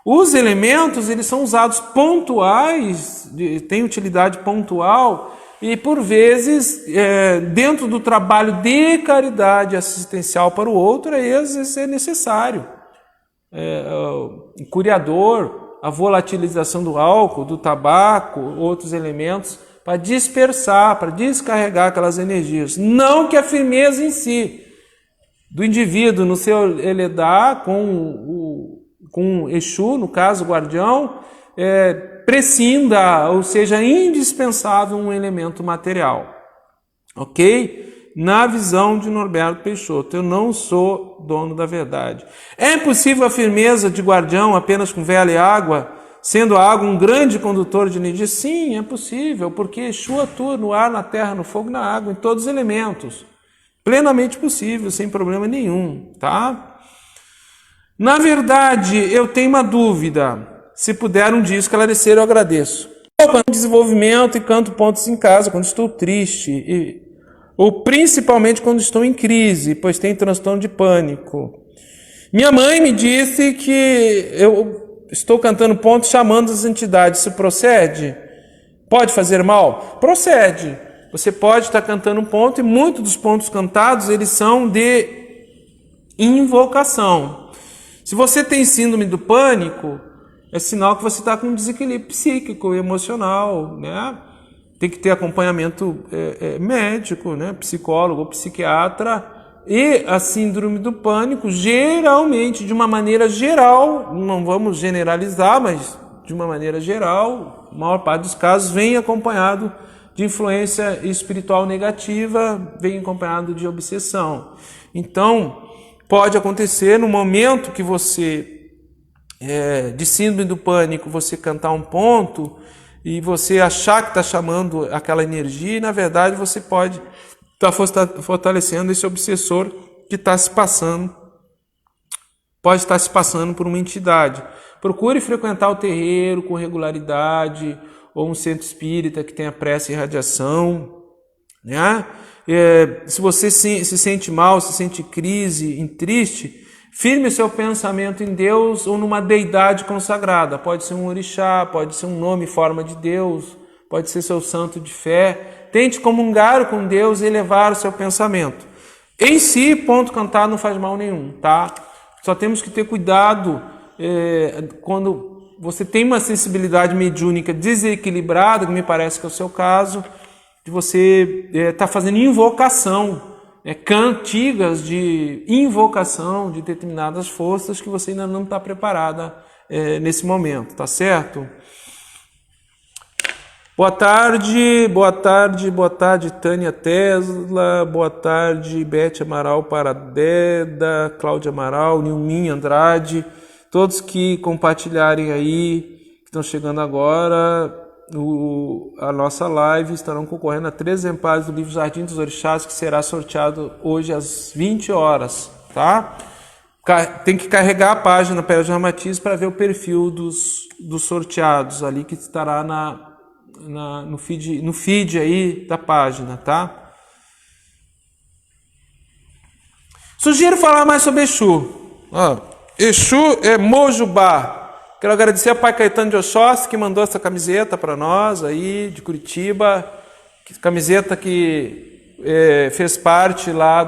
Os elementos, eles são usados pontuais, têm utilidade pontual e, por vezes, dentro do trabalho de caridade assistencial para o outro, às vezes é necessário. O curiador, a volatilização do álcool, do tabaco, outros elementos, para dispersar, para descarregar aquelas energias. Não que a firmeza em si do indivíduo no seu lidar com Exu, no caso, o guardião, prescinda, ou seja, indispensável um elemento material. Ok? Na visão de Norberto Peixoto, eu não sou dono da verdade. É possível a firmeza de guardião apenas com vela e água, sendo a água um grande condutor de energia? Sim, é possível, porque Exu atua no ar, na terra, no fogo, na água, em todos os elementos. Plenamente possível, sem problema nenhum, tá? Na verdade, eu tenho uma dúvida. Se puder um dia esclarecer, eu agradeço. Eu desenvolvimento e canto pontos em casa quando estou triste. ou principalmente quando estou em crise, pois tenho transtorno de pânico. Minha mãe me disse que eu estou cantando pontos chamando as entidades. Isso procede? Pode fazer mal? Procede. Você pode estar cantando um ponto e muitos dos pontos cantados eles são de invocação. Se você tem síndrome do pânico, é sinal que você está com um desequilíbrio psíquico e emocional, né? Tem que ter acompanhamento médico, né? Psicólogo ou psiquiatra. E a síndrome do pânico, geralmente, de uma maneira geral, não vamos generalizar, mas de uma maneira geral, a maior parte dos casos vem acompanhado de influência espiritual negativa, vem acompanhado de obsessão. Então, pode acontecer no momento que você, de síndrome do pânico, você cantar um ponto e você achar que está chamando aquela energia, e na verdade você pode estar fortalecendo esse obsessor que está se passando, pode estar se passando por uma entidade. Procure frequentar o terreiro com regularidade, ou um centro espírita que tenha prece e radiação, né? Se você se sente mal, se sente crise, triste, firme seu pensamento em Deus ou numa deidade consagrada. Pode ser um orixá, pode ser um nome, forma de Deus, pode ser seu santo de fé. Tente comungar com Deus e elevar o seu pensamento. Em si, ponto cantado não faz mal nenhum, tá? Só temos que ter cuidado quando você tem uma sensibilidade mediúnica desequilibrada, que me parece que é o seu caso, de você estar fazendo invocação, cantigas de invocação de determinadas forças que você ainda não está preparada nesse momento, tá certo? Boa tarde, Tânia Tesla, boa tarde, Bete Amaral Paradeda, Cláudia Amaral, Nilmin Andrade, todos que compartilharem aí, que estão chegando agora, a nossa live, estarão concorrendo a 3 exemplares do livro Jardim dos Orixás, que será sorteado hoje às 20 horas, tá? Tem que carregar a página Pérolas de Ramatiz para ver o perfil dos sorteados ali, que estará no feed aí da página, tá? Sugiro falar mais sobre Exu. Exu é Mojubá. Quero agradecer ao Pai Caetano de Oxóssi, que mandou essa camiseta para nós aí, de Curitiba. Camiseta que fez parte lá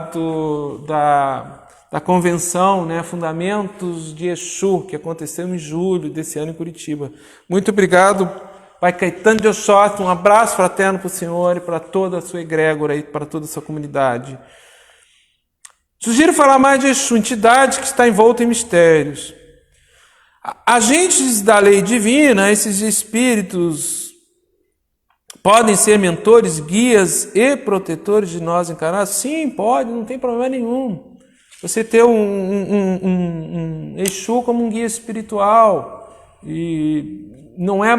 da convenção, né, Fundamentos de Exu, que aconteceu em julho desse ano em Curitiba. Muito obrigado, Pai Caetano de Oxóssi. Um abraço fraterno para o senhor e para toda a sua egrégora e para toda a sua comunidade. Sugiro falar mais de Exu, entidade que está envolta em mistérios. Agentes da lei divina, esses espíritos podem ser mentores, guias e protetores de nós encarnados? Sim, pode, não tem problema nenhum. Você ter um Exu como um guia espiritual, e não é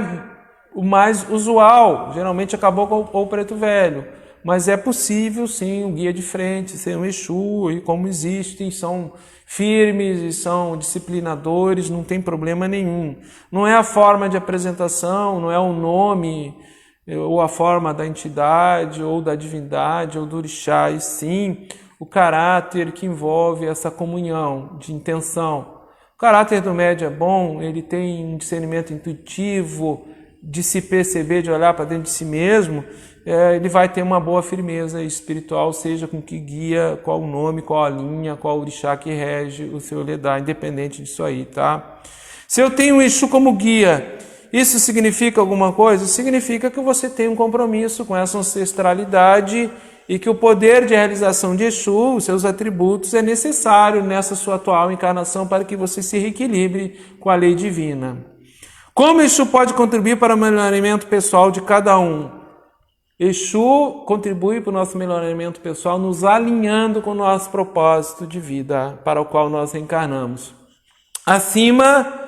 o mais usual, geralmente é caboclo ou preto velho, mas é possível sim um guia de frente ser um Exu, e como existem, são firmes e são disciplinadores, não tem problema nenhum. Não é a forma de apresentação, não é o nome ou a forma da entidade ou da divindade ou do orixá, e sim o caráter que envolve essa comunhão de intenção. O caráter do médium é bom, ele tem um discernimento intuitivo, de se perceber, de olhar para dentro de si mesmo, ele vai ter uma boa firmeza espiritual, seja com que guia, qual o nome, qual a linha, qual o orixá que rege o seu Ledá, independente disso aí, tá? Se eu tenho o Exu como guia, isso significa alguma coisa? Significa que você tem um compromisso com essa ancestralidade e que o poder de realização de Exu, os seus atributos, é necessário nessa sua atual encarnação para que você se reequilibre com a lei divina. Como Exu pode contribuir para o melhoramento pessoal de cada um? Exu contribui para o nosso melhoramento pessoal nos alinhando com o nosso propósito de vida para o qual nós reencarnamos. Acima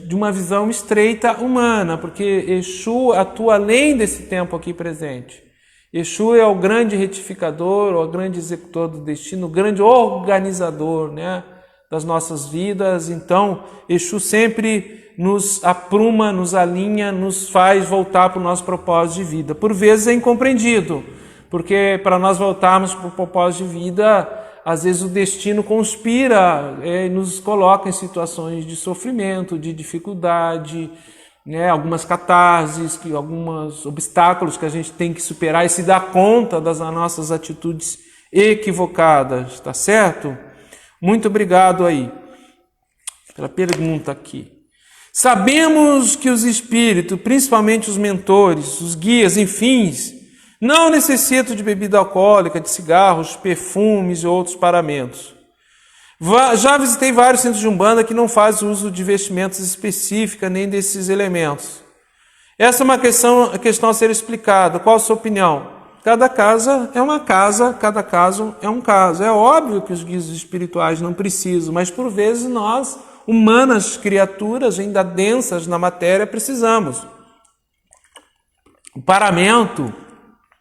de uma visão estreita humana, porque Exu atua além desse tempo aqui presente. Exu é o grande retificador, o grande executor do destino, o grande organizador, né, das nossas vidas. Então, Exu sempre nos apruma, nos alinha, nos faz voltar para o nosso propósito de vida. Por vezes é incompreendido, Porque para nós voltarmos para o propósito de vida, às vezes o destino conspira e nos coloca em situações de sofrimento, de dificuldade, né? Algumas catarses, alguns obstáculos que a gente tem que superar e se dar conta das nossas atitudes equivocadas, tá certo? Muito obrigado aí pela pergunta aqui. Sabemos que os espíritos, principalmente os mentores, os guias, enfim, não necessitam de bebida alcoólica, de cigarros, perfumes e outros paramentos. Já visitei vários centros de Umbanda que não fazem uso de vestimentas específicas nem desses elementos. Essa é uma questão a ser explicada. Qual a sua opinião? Cada casa é uma casa, cada caso é um caso. É óbvio que os guias espirituais não precisam, mas por vezes nós, humanas criaturas ainda densas na matéria, precisamos. O paramento,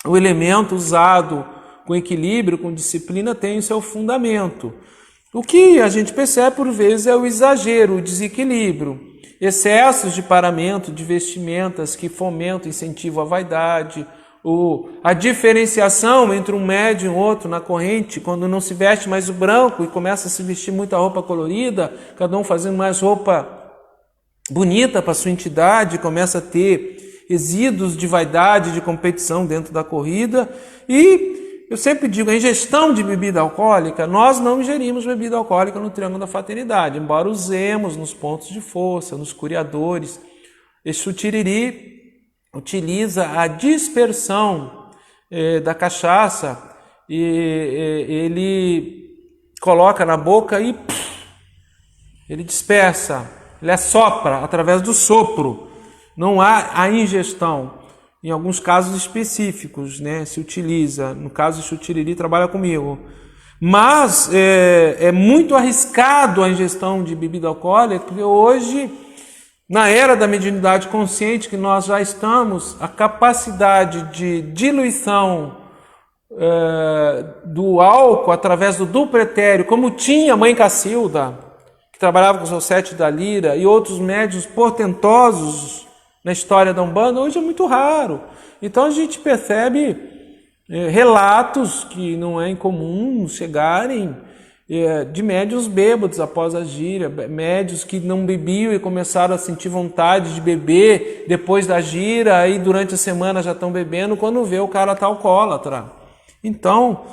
o elemento usado com equilíbrio, com disciplina, tem o seu fundamento. O que a gente percebe por vezes é o exagero, o desequilíbrio, excessos de paramento, de vestimentas que fomentam, incentivam a vaidade, a diferenciação entre um médio e um outro na corrente, quando não se veste mais o branco e começa a se vestir muita roupa colorida, cada um fazendo mais roupa bonita para sua entidade, começa a ter resíduos de vaidade, de competição dentro da corrida. E eu sempre digo, a ingestão de bebida alcoólica, nós não ingerimos bebida alcoólica no Triângulo da Fraternidade, embora usemos nos pontos de força, nos curiadores. Exu Tiriri utiliza a dispersão da cachaça e ele coloca na boca e ele dispersa, ele assopra através do sopro. Não há a ingestão. Em alguns casos específicos, né, se utiliza. No caso, Exu Tiriri trabalha comigo. Mas é muito arriscado a ingestão de bebida alcoólica, porque hoje, na era da mediunidade consciente que nós já estamos, a capacidade de diluição do álcool através do duplo etéreo, como tinha a Mãe Cacilda, que trabalhava com os sete da lira, e outros médiuns portentosos na história da Umbanda, hoje é muito raro. Então a gente percebe relatos que não é incomum chegarem de médiuns bêbados após a gira, médiuns que não bebiam e começaram a sentir vontade de beber depois da gira, aí durante a semana já estão bebendo, quando vê o cara está alcoólatra. Então,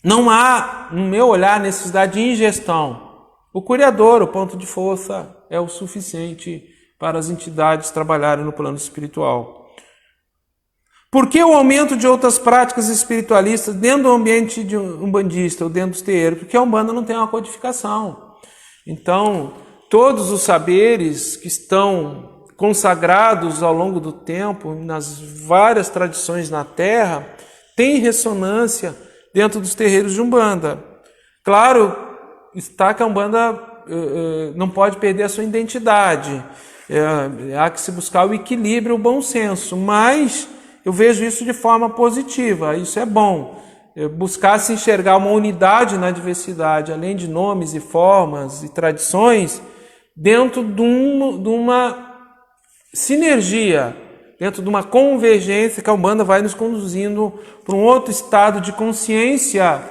não há, no meu olhar, necessidade de ingestão. O curiador, o ponto de força, é o suficiente para as entidades trabalharem no plano espiritual. Por que o aumento de outras práticas espiritualistas dentro do ambiente de umbandista ou dentro dos terreiros? Porque a Umbanda não tem uma codificação. Então, todos os saberes que estão consagrados ao longo do tempo, nas várias tradições na Terra, têm ressonância dentro dos terreiros de Umbanda. Claro, está que a Umbanda não pode perder a sua identidade. Há que se buscar o equilíbrio, o bom senso, mas eu vejo isso de forma positiva, isso é bom. Buscar se enxergar uma unidade na diversidade, além de nomes e formas e tradições, dentro de uma sinergia, dentro de uma convergência que a Umbanda vai nos conduzindo para um outro estado de consciência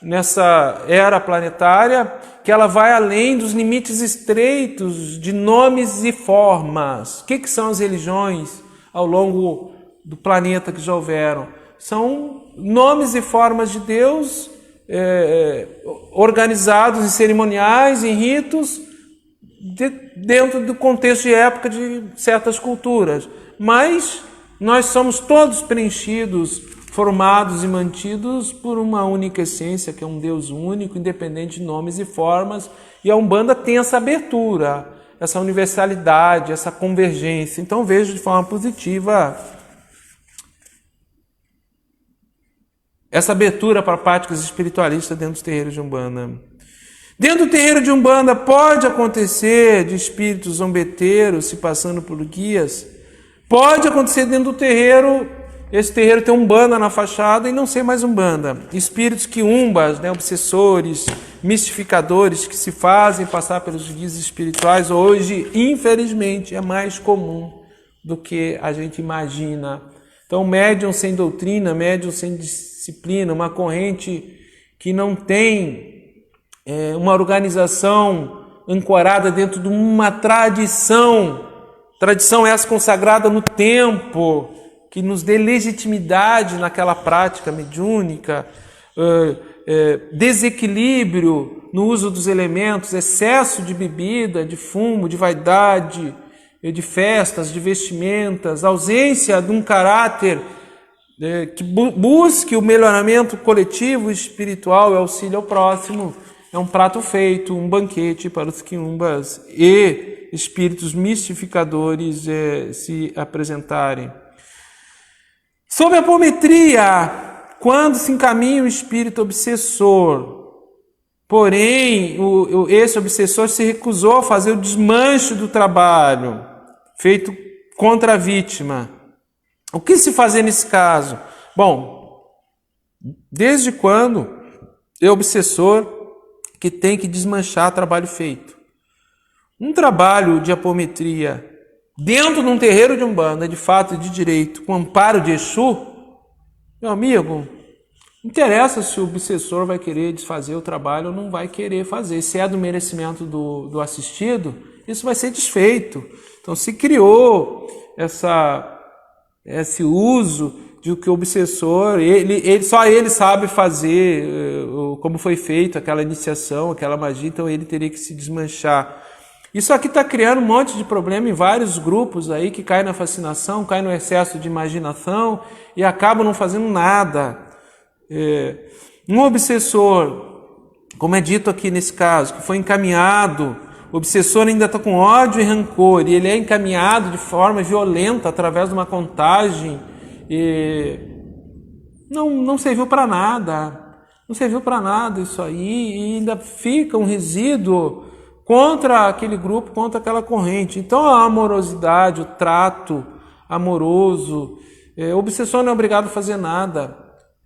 nessa era planetária, que ela vai além dos limites estreitos de nomes e formas. O que são as religiões ao longo do planeta que já houveram? São nomes e formas de Deus organizados em cerimoniais, em ritos, dentro do contexto de época de certas culturas. Mas nós somos todos preenchidos, formados e mantidos por uma única essência, que é um Deus único, independente de nomes e formas, e a Umbanda tem essa abertura, essa universalidade, essa convergência. Então vejo de forma positiva essa abertura para práticas espiritualistas dentro dos terreiros de Umbanda. Dentro do terreiro de Umbanda pode acontecer de espíritos zombeteiros se passando por guias, pode acontecer dentro do terreiro. Esse terreiro tem Umbanda na fachada e não ser mais Umbanda. Espíritos que umbas, né, obsessores, mistificadores que se fazem passar pelos guias espirituais, hoje, infelizmente, é mais comum do que a gente imagina Então, médium sem doutrina, médium sem disciplina, uma corrente que não tem uma organização ancorada dentro de uma tradição essa consagrada no tempo, que nos dê legitimidade naquela prática mediúnica, desequilíbrio no uso dos elementos, excesso de bebida, de fumo, de vaidade, de festas, de vestimentas, ausência de um caráter que busque o melhoramento coletivo, espiritual e auxílio ao próximo, é um prato feito, um banquete para os quiumbas e espíritos mistificadores se apresentarem. Sobre a apometria, quando se encaminha o espírito obsessor, porém esse obsessor se recusou a fazer o desmanche do trabalho feito contra a vítima, o que se fazer nesse caso? Bom, desde quando é o obsessor que tem que desmanchar trabalho feito? Um trabalho de apometria dentro de um terreiro de umbanda, de fato e de direito, com amparo de Exu, meu amigo, não interessa se o obsessor vai querer desfazer o trabalho ou não vai querer fazer. Se é do merecimento do assistido, isso vai ser desfeito. Então se criou esse uso de que o obsessor, só ele sabe fazer como foi feito aquela iniciação, aquela magia, então ele teria que se desmanchar. Isso aqui está criando um monte de problema em vários grupos aí que caem na fascinação, caem no excesso de imaginação e acabam não fazendo nada. Um obsessor, como é dito aqui nesse caso, que foi encaminhado, o obsessor ainda está com ódio e rancor, e ele é encaminhado de forma violenta através de uma contagem, e não serviu para nada, isso aí, e ainda fica um resíduo contra aquele grupo, contra aquela corrente. Então a amorosidade, o trato amoroso, o obsessor não é obrigado a fazer nada,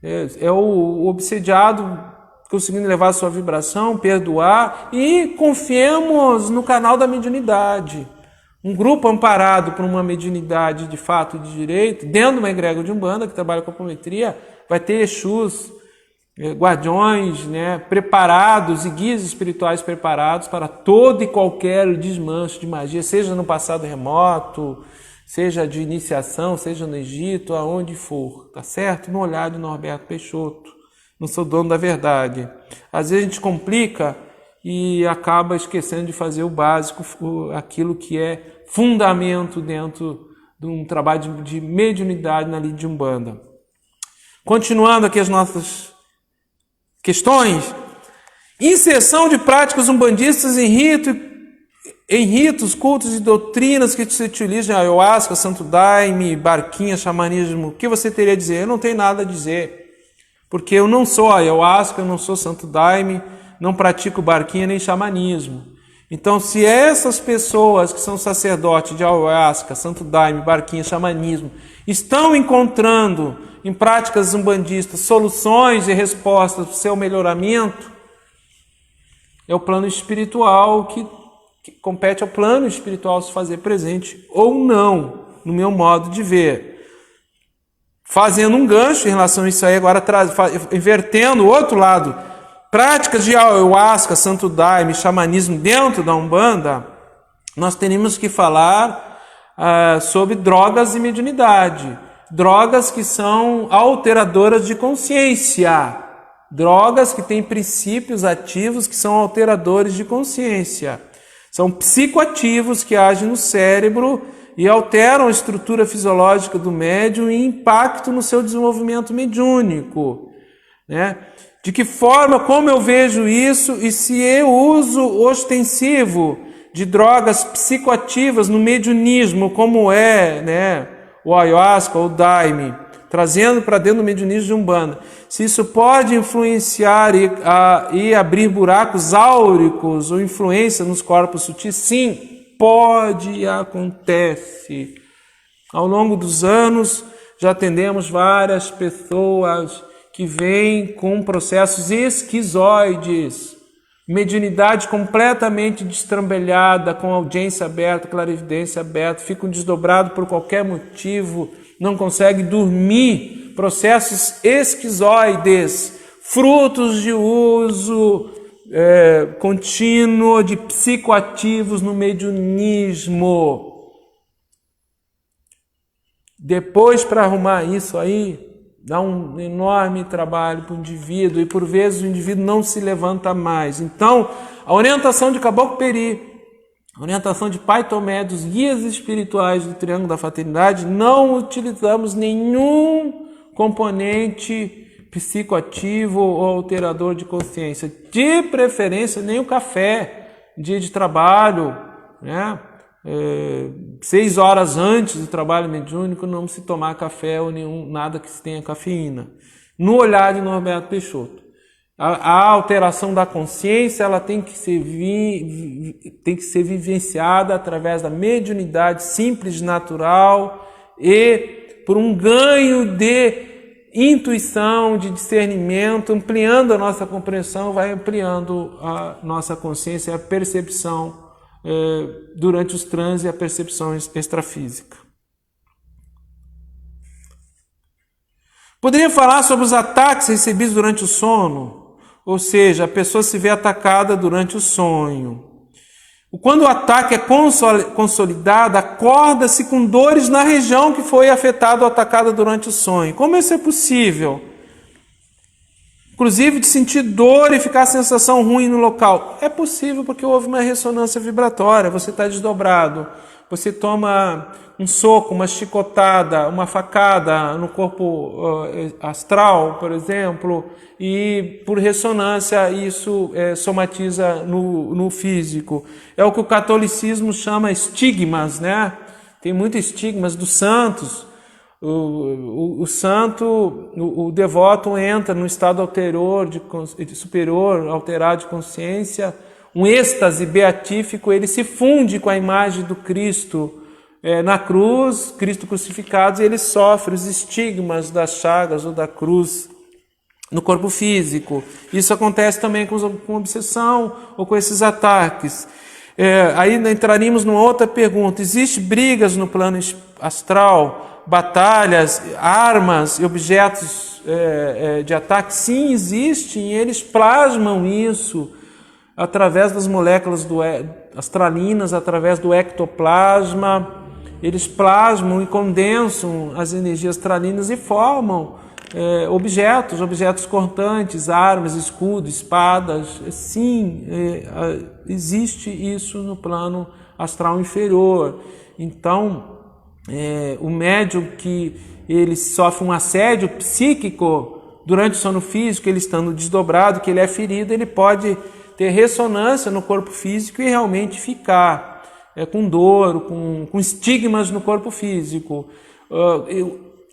é o obsediado conseguindo levar a sua vibração, perdoar, e confiemos no canal da mediunidade. Um grupo amparado por uma mediunidade de fato e de direito, dentro de uma egrégora de umbanda que trabalha com apometria, vai ter Exus, guardiões, preparados e guias espirituais preparados para todo e qualquer desmanche de magia, seja no passado remoto, seja de iniciação, seja no Egito, aonde for, tá certo? No olhar de Norberto Peixoto. Não sou dono da verdade. Às vezes a gente complica e acaba esquecendo de fazer o básico, aquilo que é fundamento dentro de um trabalho de mediunidade na lida de umbanda. Continuando aqui as nossas questões. Inserção de práticas umbandistas em ritos, cultos e doutrinas que se utilizam ayahuasca, santo daime, barquinha, xamanismo. O que você teria a dizer? Eu não tenho nada a dizer. Porque eu não sou ayahuasca, eu não sou santo daime, não pratico barquinha nem xamanismo. Então, se essas pessoas que são sacerdotes de ayahuasca, santo daime, barquinha, xamanismo, estão encontrando em práticas umbandistas soluções e respostas para o seu melhoramento, é o plano espiritual que compete ao plano espiritual se fazer presente ou não, no meu modo de ver. Fazendo um gancho em relação a isso aí, agora invertendo o outro lado, práticas de ayahuasca, santo daime, xamanismo dentro da umbanda, nós teríamos que falar sobre drogas e mediunidade, drogas que são alteradoras de consciência, drogas que têm princípios ativos que são alteradores de consciência, são psicoativos que agem no cérebro e alteram a estrutura fisiológica do médium e impactam no seu desenvolvimento mediúnico. De que forma, como eu vejo isso, e se eu uso ostensivo de drogas psicoativas no mediunismo, como o ayahuasca ou o daime, trazendo para dentro do mediunismo de umbanda, se isso pode influenciar e abrir buracos áuricos ou influência nos corpos sutis, sim, pode e acontece. Ao longo dos anos, já atendemos várias pessoas que vêm com processos esquizoides, mediunidade completamente destrambelhada, com audiência aberta, clarividência aberta, ficam desdobrados por qualquer motivo, não consegue dormir, processos esquizoides, frutos de uso contínuo de psicoativos no mediunismo. Depois, para arrumar isso aí, dá um enorme trabalho para o indivíduo, e por vezes o indivíduo não se levanta mais. Então, a orientação de Caboclo Peri, a orientação de Pai Tomé, dos guias espirituais do Triângulo da Fraternidade, não utilizamos nenhum componente psicoativo ou alterador de consciência. De preferência, nem o café, dia de trabalho, né? 6 horas antes do trabalho mediúnico, não se tomar café ou nada que tenha cafeína. No olhar de Norberto Peixoto, a alteração da consciência, ela tem que ser vivenciada através da mediunidade simples, natural, e por um ganho de intuição, de discernimento, ampliando a nossa compreensão, vai ampliando a nossa consciência, a percepção durante os transes e a percepção extrafísica. Poderia falar sobre os ataques recebidos durante o sono, ou seja, a pessoa se vê atacada durante o sonho. Quando o ataque é consolidado, acorda-se com dores na região que foi afetada ou atacada durante o sonho. Como isso é possível? Inclusive de sentir dor e ficar a sensação ruim no local. É possível porque houve uma ressonância vibratória, você está desdobrado. Você toma um soco, uma chicotada, uma facada no corpo astral, por exemplo, e por ressonância isso somatiza no físico. É o que o catolicismo chama estigmas, né? Tem muitos estigmas dos santos. O santo, o devoto entra no estado superior, alterado de consciência, um êxtase beatífico, ele se funde com a imagem do Cristo na cruz, Cristo crucificado, e ele sofre os estigmas das chagas ou da cruz no corpo físico. Isso acontece também com obsessão ou com esses ataques. Aí entraríamos numa outra pergunta: existem brigas no plano astral, batalhas, armas e objetos de ataque? Sim, existem, e eles plasmam isso através das moléculas astralinas, através do ectoplasma. Eles plasmam e condensam as energias astralinas e formam objetos cortantes, armas, escudos, espadas. Sim, existe isso no plano astral inferior. Então, o médium que ele sofre um assédio psíquico durante o sono físico, ele estando desdobrado, que ele é ferido, ele pode ter ressonância no corpo físico e realmente ficar com dor, com estigmas no corpo físico.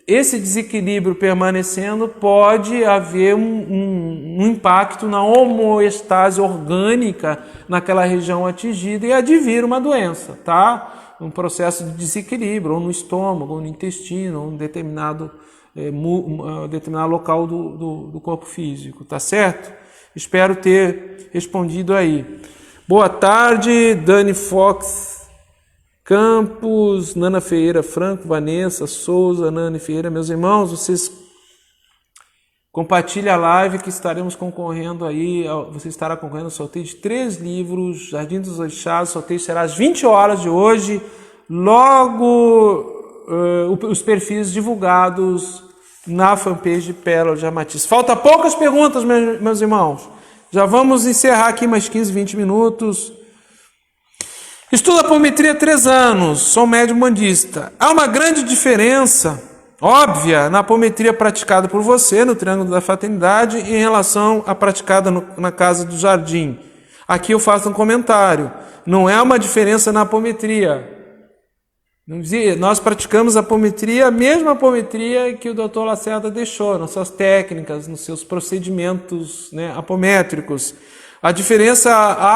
Esse desequilíbrio permanecendo, pode haver um impacto na homeostase orgânica naquela região atingida e advir uma doença, tá? Um processo de desequilíbrio, ou no estômago, ou no intestino, ou em determinado local do corpo físico, tá certo? Espero ter respondido aí. Boa tarde, Dani Fox Campos, Nana Ferreira Franco, Vanessa Souza, Nani Ferreira. Meus irmãos, vocês compartilhem a live que estaremos concorrendo aí. Você estará concorrendo ao sorteio de 3 livros, Jardim dos Orixás. O sorteio será às 20 horas de hoje. Logo, os perfis divulgados na fanpage de Pérola de Amatiz. Falta poucas perguntas, meus irmãos. Já vamos encerrar aqui mais 15, 20 minutos. Estudo apometria há 3 anos, sou médium bandista. Há uma grande diferença, óbvia, na apometria praticada por você, no Triângulo da Fraternidade, em relação à praticada na Casa do Jardim. Aqui eu faço um comentário. Não é uma diferença na apometria. Nós praticamos a apometria, a mesma apometria que o Dr. Lacerda deixou, nas suas técnicas, nos seus procedimentos, né, apométricos. A diferença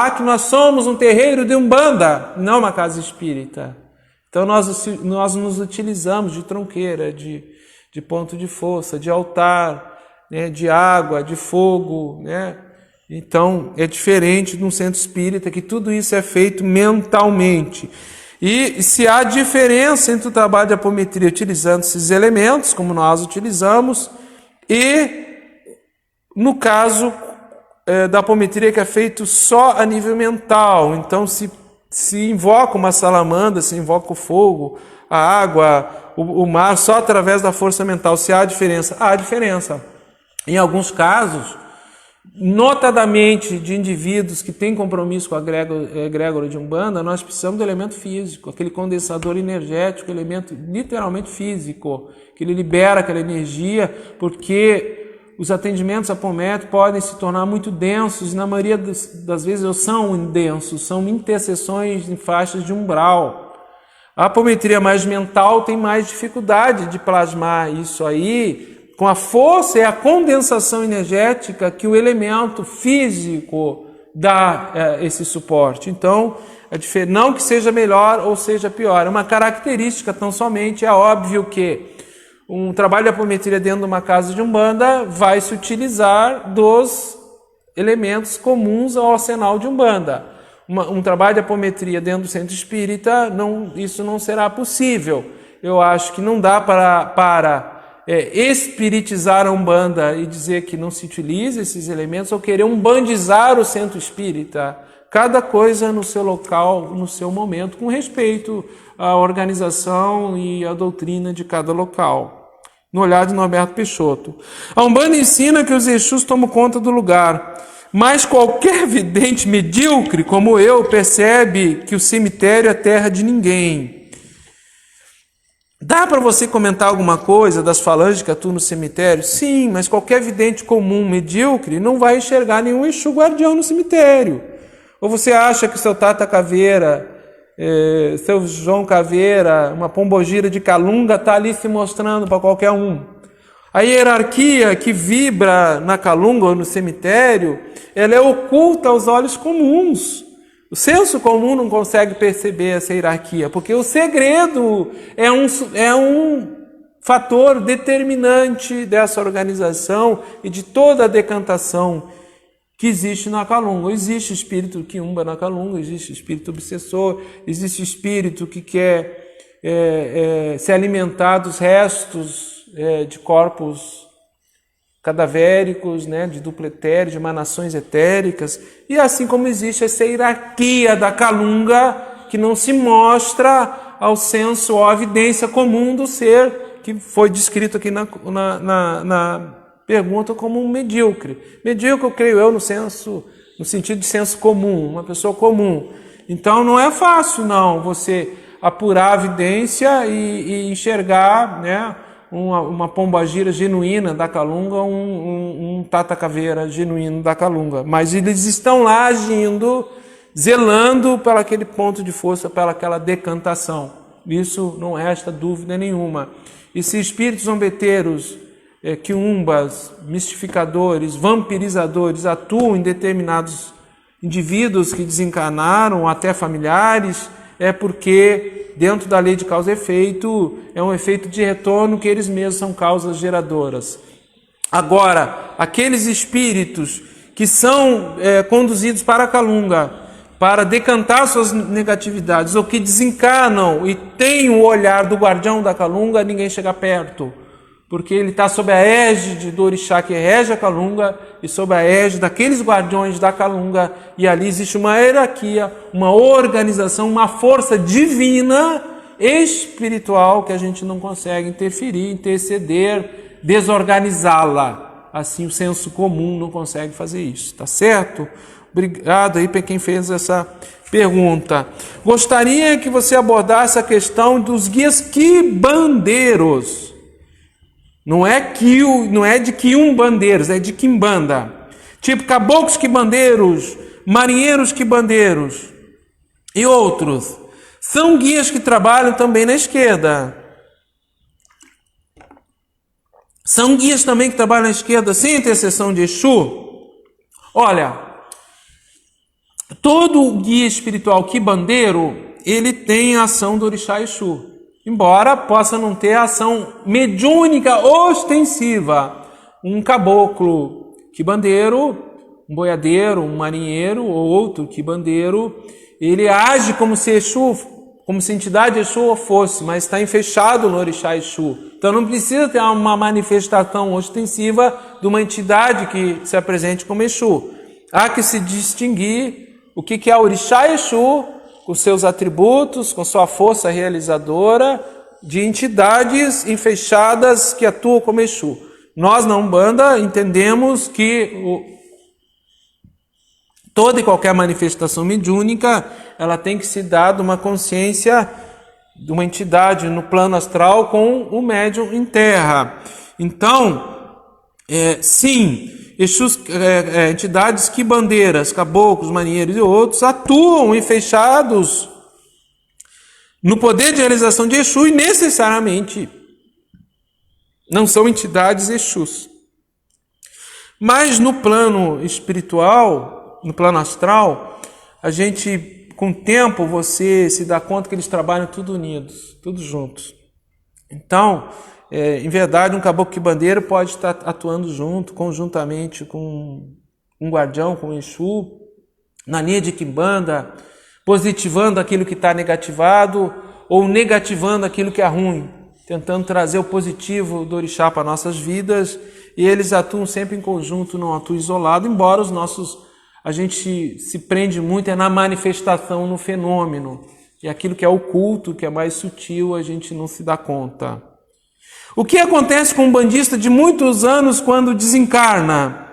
é que nós somos um terreiro de Umbanda, não uma casa espírita. Então nós nos utilizamos de tronqueira, de ponto de força, de altar, né, de água, de fogo, né? Então é diferente de um centro espírita, que tudo isso é feito mentalmente. E se há diferença entre o trabalho de apometria utilizando esses elementos, como nós utilizamos, e no caso da apometria que é feito só a nível mental. Então, se invoca uma salamandra, se invoca o fogo, a água, o mar, só através da força mental. Se há diferença? Há diferença. Em alguns casos, notadamente de indivíduos que têm compromisso com a egrégora de Umbanda, nós precisamos do elemento físico, aquele condensador energético, elemento literalmente físico, que ele libera aquela energia, porque os atendimentos apométricos podem se tornar muito densos, e na maioria das vezes são densos, são interseções em faixas de umbral. A apometria mais mental tem mais dificuldade de plasmar isso aí, com a força e a condensação energética que o elemento físico dá esse suporte. Então, não que seja melhor ou seja pior, é uma característica tão somente. É óbvio que um trabalho de apometria dentro de uma casa de Umbanda vai se utilizar dos elementos comuns ao arsenal de Umbanda. Um trabalho de apometria dentro do centro espírita, isso não será possível. Eu acho que não dá para espiritizar a Umbanda e dizer que não se utiliza esses elementos, ou querer umbandizar o centro espírita. Cada coisa no seu local, no seu momento, com respeito à organização e à doutrina de cada local. No olhar de Norberto Peixoto. A Umbanda ensina que os Exus tomam conta do lugar, mas qualquer vidente medíocre, como eu, percebe que o cemitério é terra de ninguém. Dá para você comentar alguma coisa das falanges que atuam no cemitério? Sim, mas qualquer vidente comum, medíocre, não vai enxergar nenhum Exu guardião no cemitério. Ou você acha que seu Tata Caveira, seu João Caveira, uma pombogira de Calunga está ali se mostrando para qualquer um? A hierarquia que vibra na Calunga ou no cemitério, ela é oculta aos olhos comuns. O senso comum não consegue perceber essa hierarquia, porque o segredo é um fator determinante dessa organização e de toda a decantação que existe na Calunga. Existe espírito quiumba na Calunga, existe espírito obsessor, existe espírito que quer se alimentar dos restos de corpos cadavéricos, de duplo etéreo, de emanações etéricas, e assim como existe essa hierarquia da Calunga que não se mostra ao senso ou à evidência comum do ser, que foi descrito aqui na pergunta como um medíocre. Medíocre, eu creio eu, no sentido de senso comum, uma pessoa comum. Então não é fácil não você apurar a evidência e enxergar, uma pombagira genuína da Calunga, um Tata Caveira genuíno da Calunga. Mas eles estão lá agindo, zelando para aquele ponto de força, para aquela decantação. Isso não resta dúvida nenhuma. E se espíritos zombeteiros, quiumbas, mistificadores, vampirizadores atuam em determinados indivíduos que desencarnaram, até familiares, é porque dentro da lei de causa e efeito, é um efeito de retorno que eles mesmos são causas geradoras. Agora, aqueles espíritos que são conduzidos para a Calunga, para decantar suas negatividades, ou que desencarnam e têm o olhar do guardião da Calunga, ninguém chega perto, porque ele está sob a égide do orixá que rege a Calunga e sob a égide daqueles guardiões da Calunga, e ali existe uma hierarquia, uma organização, uma força divina, espiritual, que a gente não consegue interferir, interceder, desorganizá-la. Assim o senso comum não consegue fazer isso, tá certo? Obrigado aí para quem fez essa pergunta. Gostaria que você abordasse a questão dos guias quimbandeiros. Não é de quiumbandeiros, é de quimbanda. Tipo caboclos quimbandeiros, marinheiros quimbandeiros e outros. São guias que trabalham também na esquerda. São guias também que trabalham na esquerda sem intercessão de Exu. Olha, todo guia espiritual quibandeiro, ele tem a ação do orixá Exu. Embora possa não ter ação mediúnica ostensiva. Um caboclo quibandeiro, um boiadeiro, um marinheiro ou outro quibandeiro, ele age como se Exu como se a entidade Exu fosse, mas está fechado no orixá Exu. Então não precisa ter uma manifestação ostensiva de uma entidade que se apresente como Exu. Há que se distinguir o que é o orixá Exu, com seus atributos, com sua força realizadora, de entidades enfechadas que atuam como Exu. Nós na Umbanda entendemos que toda e qualquer manifestação mediúnica, ela tem que se dar de uma consciência de uma entidade no plano astral com o médium em terra. Então, sim, Exus, entidades quibandeiras, caboclos, marinheiros e outros atuam enfechados no poder de realização de Exu e necessariamente não são entidades Exus. Mas no plano espiritual, no plano astral, a gente, com o tempo, você se dá conta que eles trabalham tudo unidos, tudo juntos. Então, em verdade, um caboclo quibandeiro pode estar atuando junto, conjuntamente com um guardião, com um Exu, na linha de quimbanda, positivando aquilo que está negativado ou negativando aquilo que é ruim, tentando trazer o positivo do orixá para nossas vidas, e eles atuam sempre em conjunto, não atuam isolado, embora a gente se prende muito na manifestação, no fenômeno, e aquilo que é oculto, que é mais sutil, a gente não se dá conta. O que acontece com um bandista de muitos anos quando desencarna?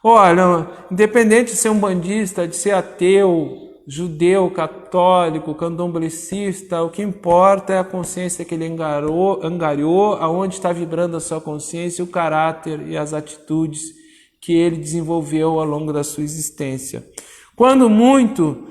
Olha, independente de ser um bandista, de ser ateu, judeu, católico, candomblessista, o que importa é a consciência que ele angariou, aonde está vibrando a sua consciência, o caráter e as atitudes que ele desenvolveu ao longo da sua existência. Quando muito,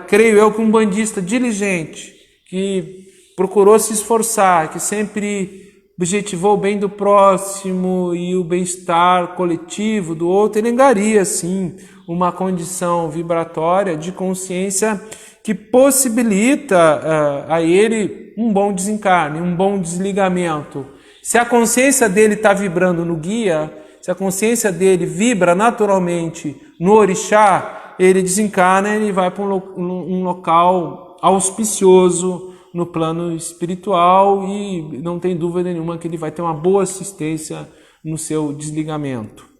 creio eu que um bandista diligente, que procurou se esforçar, que sempre objetivou o bem do próximo e o bem-estar coletivo do outro, ele angaria, sim, uma condição vibratória de consciência que possibilita a ele um bom desencarne, um bom desligamento. Se a consciência dele está vibrando no guia, se a consciência dele vibra naturalmente no orixá, ele desencarna, ele vai para um local auspicioso no plano espiritual e não tem dúvida nenhuma que ele vai ter uma boa assistência no seu desligamento.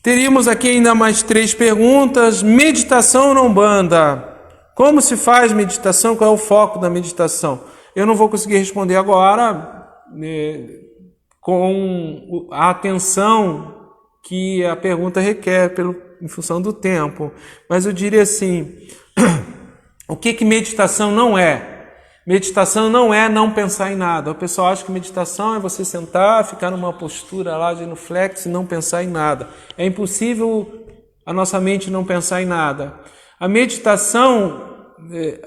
Teríamos aqui ainda mais 3 perguntas. Meditação na Umbanda. Como se faz meditação? Qual é o foco da meditação? Eu não vou conseguir responder agora com a atenção que a pergunta requer em função do tempo. Mas eu diria assim, o que meditação não é? Meditação não é não pensar em nada. O pessoal acha que meditação é você sentar, ficar numa postura lá genuflexo e não pensar em nada. É impossível a nossa mente não pensar em nada. A meditação,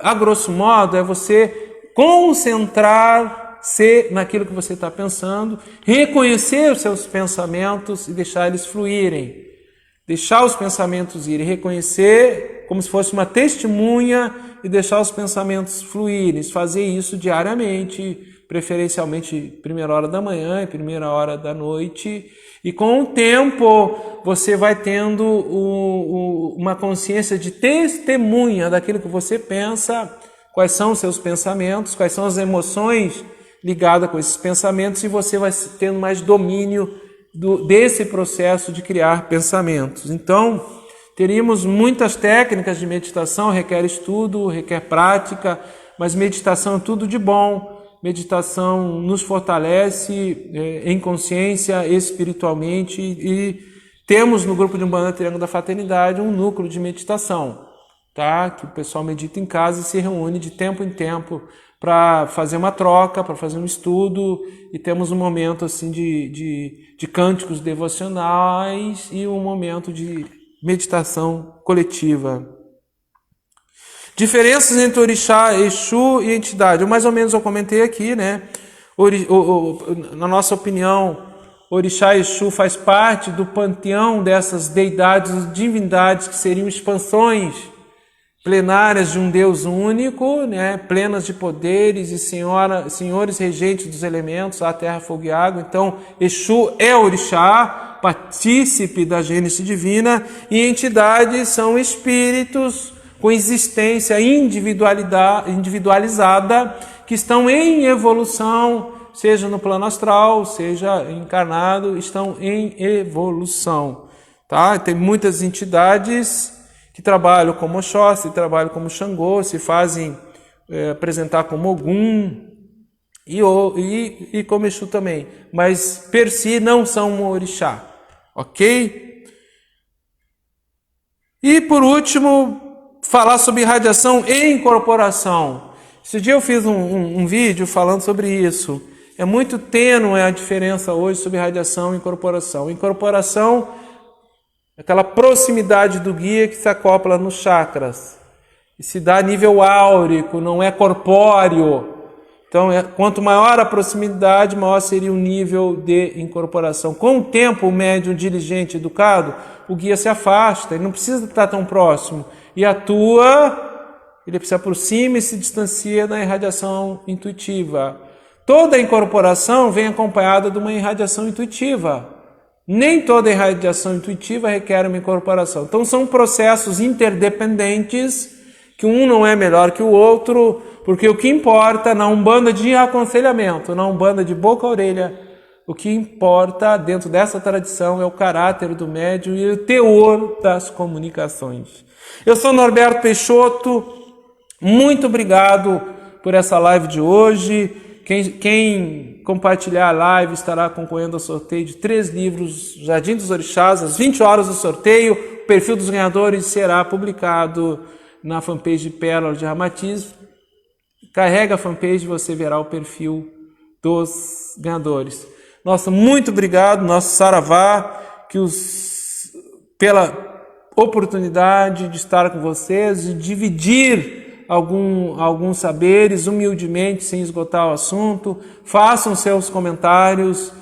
a grosso modo, é você concentrar-se naquilo que você está pensando, reconhecer os seus pensamentos e deixar eles fluírem. Deixar os pensamentos irem, reconhecer como se fosse uma testemunha e deixar os pensamentos fluírem, fazer isso diariamente, preferencialmente primeira hora da manhã e primeira hora da noite, e com o tempo você vai tendo uma consciência de testemunha daquilo que você pensa, quais são os seus pensamentos, quais são as emoções ligadas com esses pensamentos, e você vai tendo mais domínio desse processo de criar pensamentos. Então, teríamos muitas técnicas de meditação, requer estudo, requer prática, mas meditação é tudo de bom. Meditação nos fortalece em consciência, espiritualmente, e temos no grupo de Umbanda Triângulo da Fraternidade um núcleo de meditação, tá? Que o pessoal medita em casa e se reúne de tempo em tempo para fazer uma troca, para fazer um estudo, e temos um momento assim de cânticos devocionais e um momento de meditação coletiva. Diferenças entre orixá, Exu e entidade. Mais ou menos eu comentei aqui, né? Na nossa opinião, orixá e Exu faz parte do panteão dessas deidades, divindades que seriam expansões plenárias de um Deus único, né? Plenas de poderes e senhores regentes dos elementos, a terra, fogo e água. Então, Exu é orixá, partícipe da gênese divina, e entidades são espíritos com existência individualizada, que estão em evolução, seja no plano astral, seja encarnado, estão em evolução. Tá? Tem muitas entidades que trabalham como Oxóssi, trabalham como Xangô, se fazem apresentar como Ogum e como Exu também, mas per si não são um orixá, ok? E por último, falar sobre radiação e incorporação. Esse dia eu fiz um vídeo falando sobre isso. É muito tênue a diferença hoje sobre radiação e incorporação. Incorporação é aquela proximidade do guia que se acopla nos chakras. E se dá a nível áurico, não é corpóreo. Então, quanto maior a proximidade, maior seria o nível de incorporação. Com o tempo, o médium diligente, educado, o guia se afasta, ele não precisa estar tão próximo. E atua, ele se aproxima e se distancia da irradiação intuitiva. Toda incorporação vem acompanhada de uma irradiação intuitiva. Nem toda irradiação intuitiva requer uma incorporação. Então, são processos interdependentes, que um não é melhor que o outro, porque o que importa na Umbanda de aconselhamento, na Umbanda de boca a orelha, o que importa dentro dessa tradição é o caráter do médium e o teor das comunicações. Eu sou Norberto Peixoto, muito obrigado por essa live de hoje. Quem compartilhar a live estará concorrendo ao sorteio de 3 livros, Jardim dos Orixás, às 20 horas do sorteio. O perfil dos ganhadores será publicado na fanpage de Pérola de Ramatiz. Carrega a fanpage e você verá o perfil dos ganhadores. Nossa, muito obrigado, nosso Saravá, pela oportunidade de estar com vocês, de dividir alguns saberes, humildemente, sem esgotar o assunto. Façam seus comentários,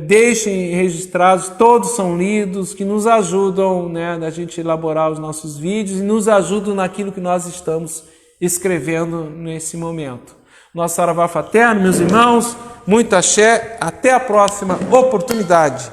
deixem registrados, todos são lidos, que nos ajudam, né, a gente elaborar os nossos vídeos e nos ajudam naquilo que nós estamos escrevendo nesse momento. Nosso Saravá fraterno, meus irmãos, muito axé, até a próxima oportunidade.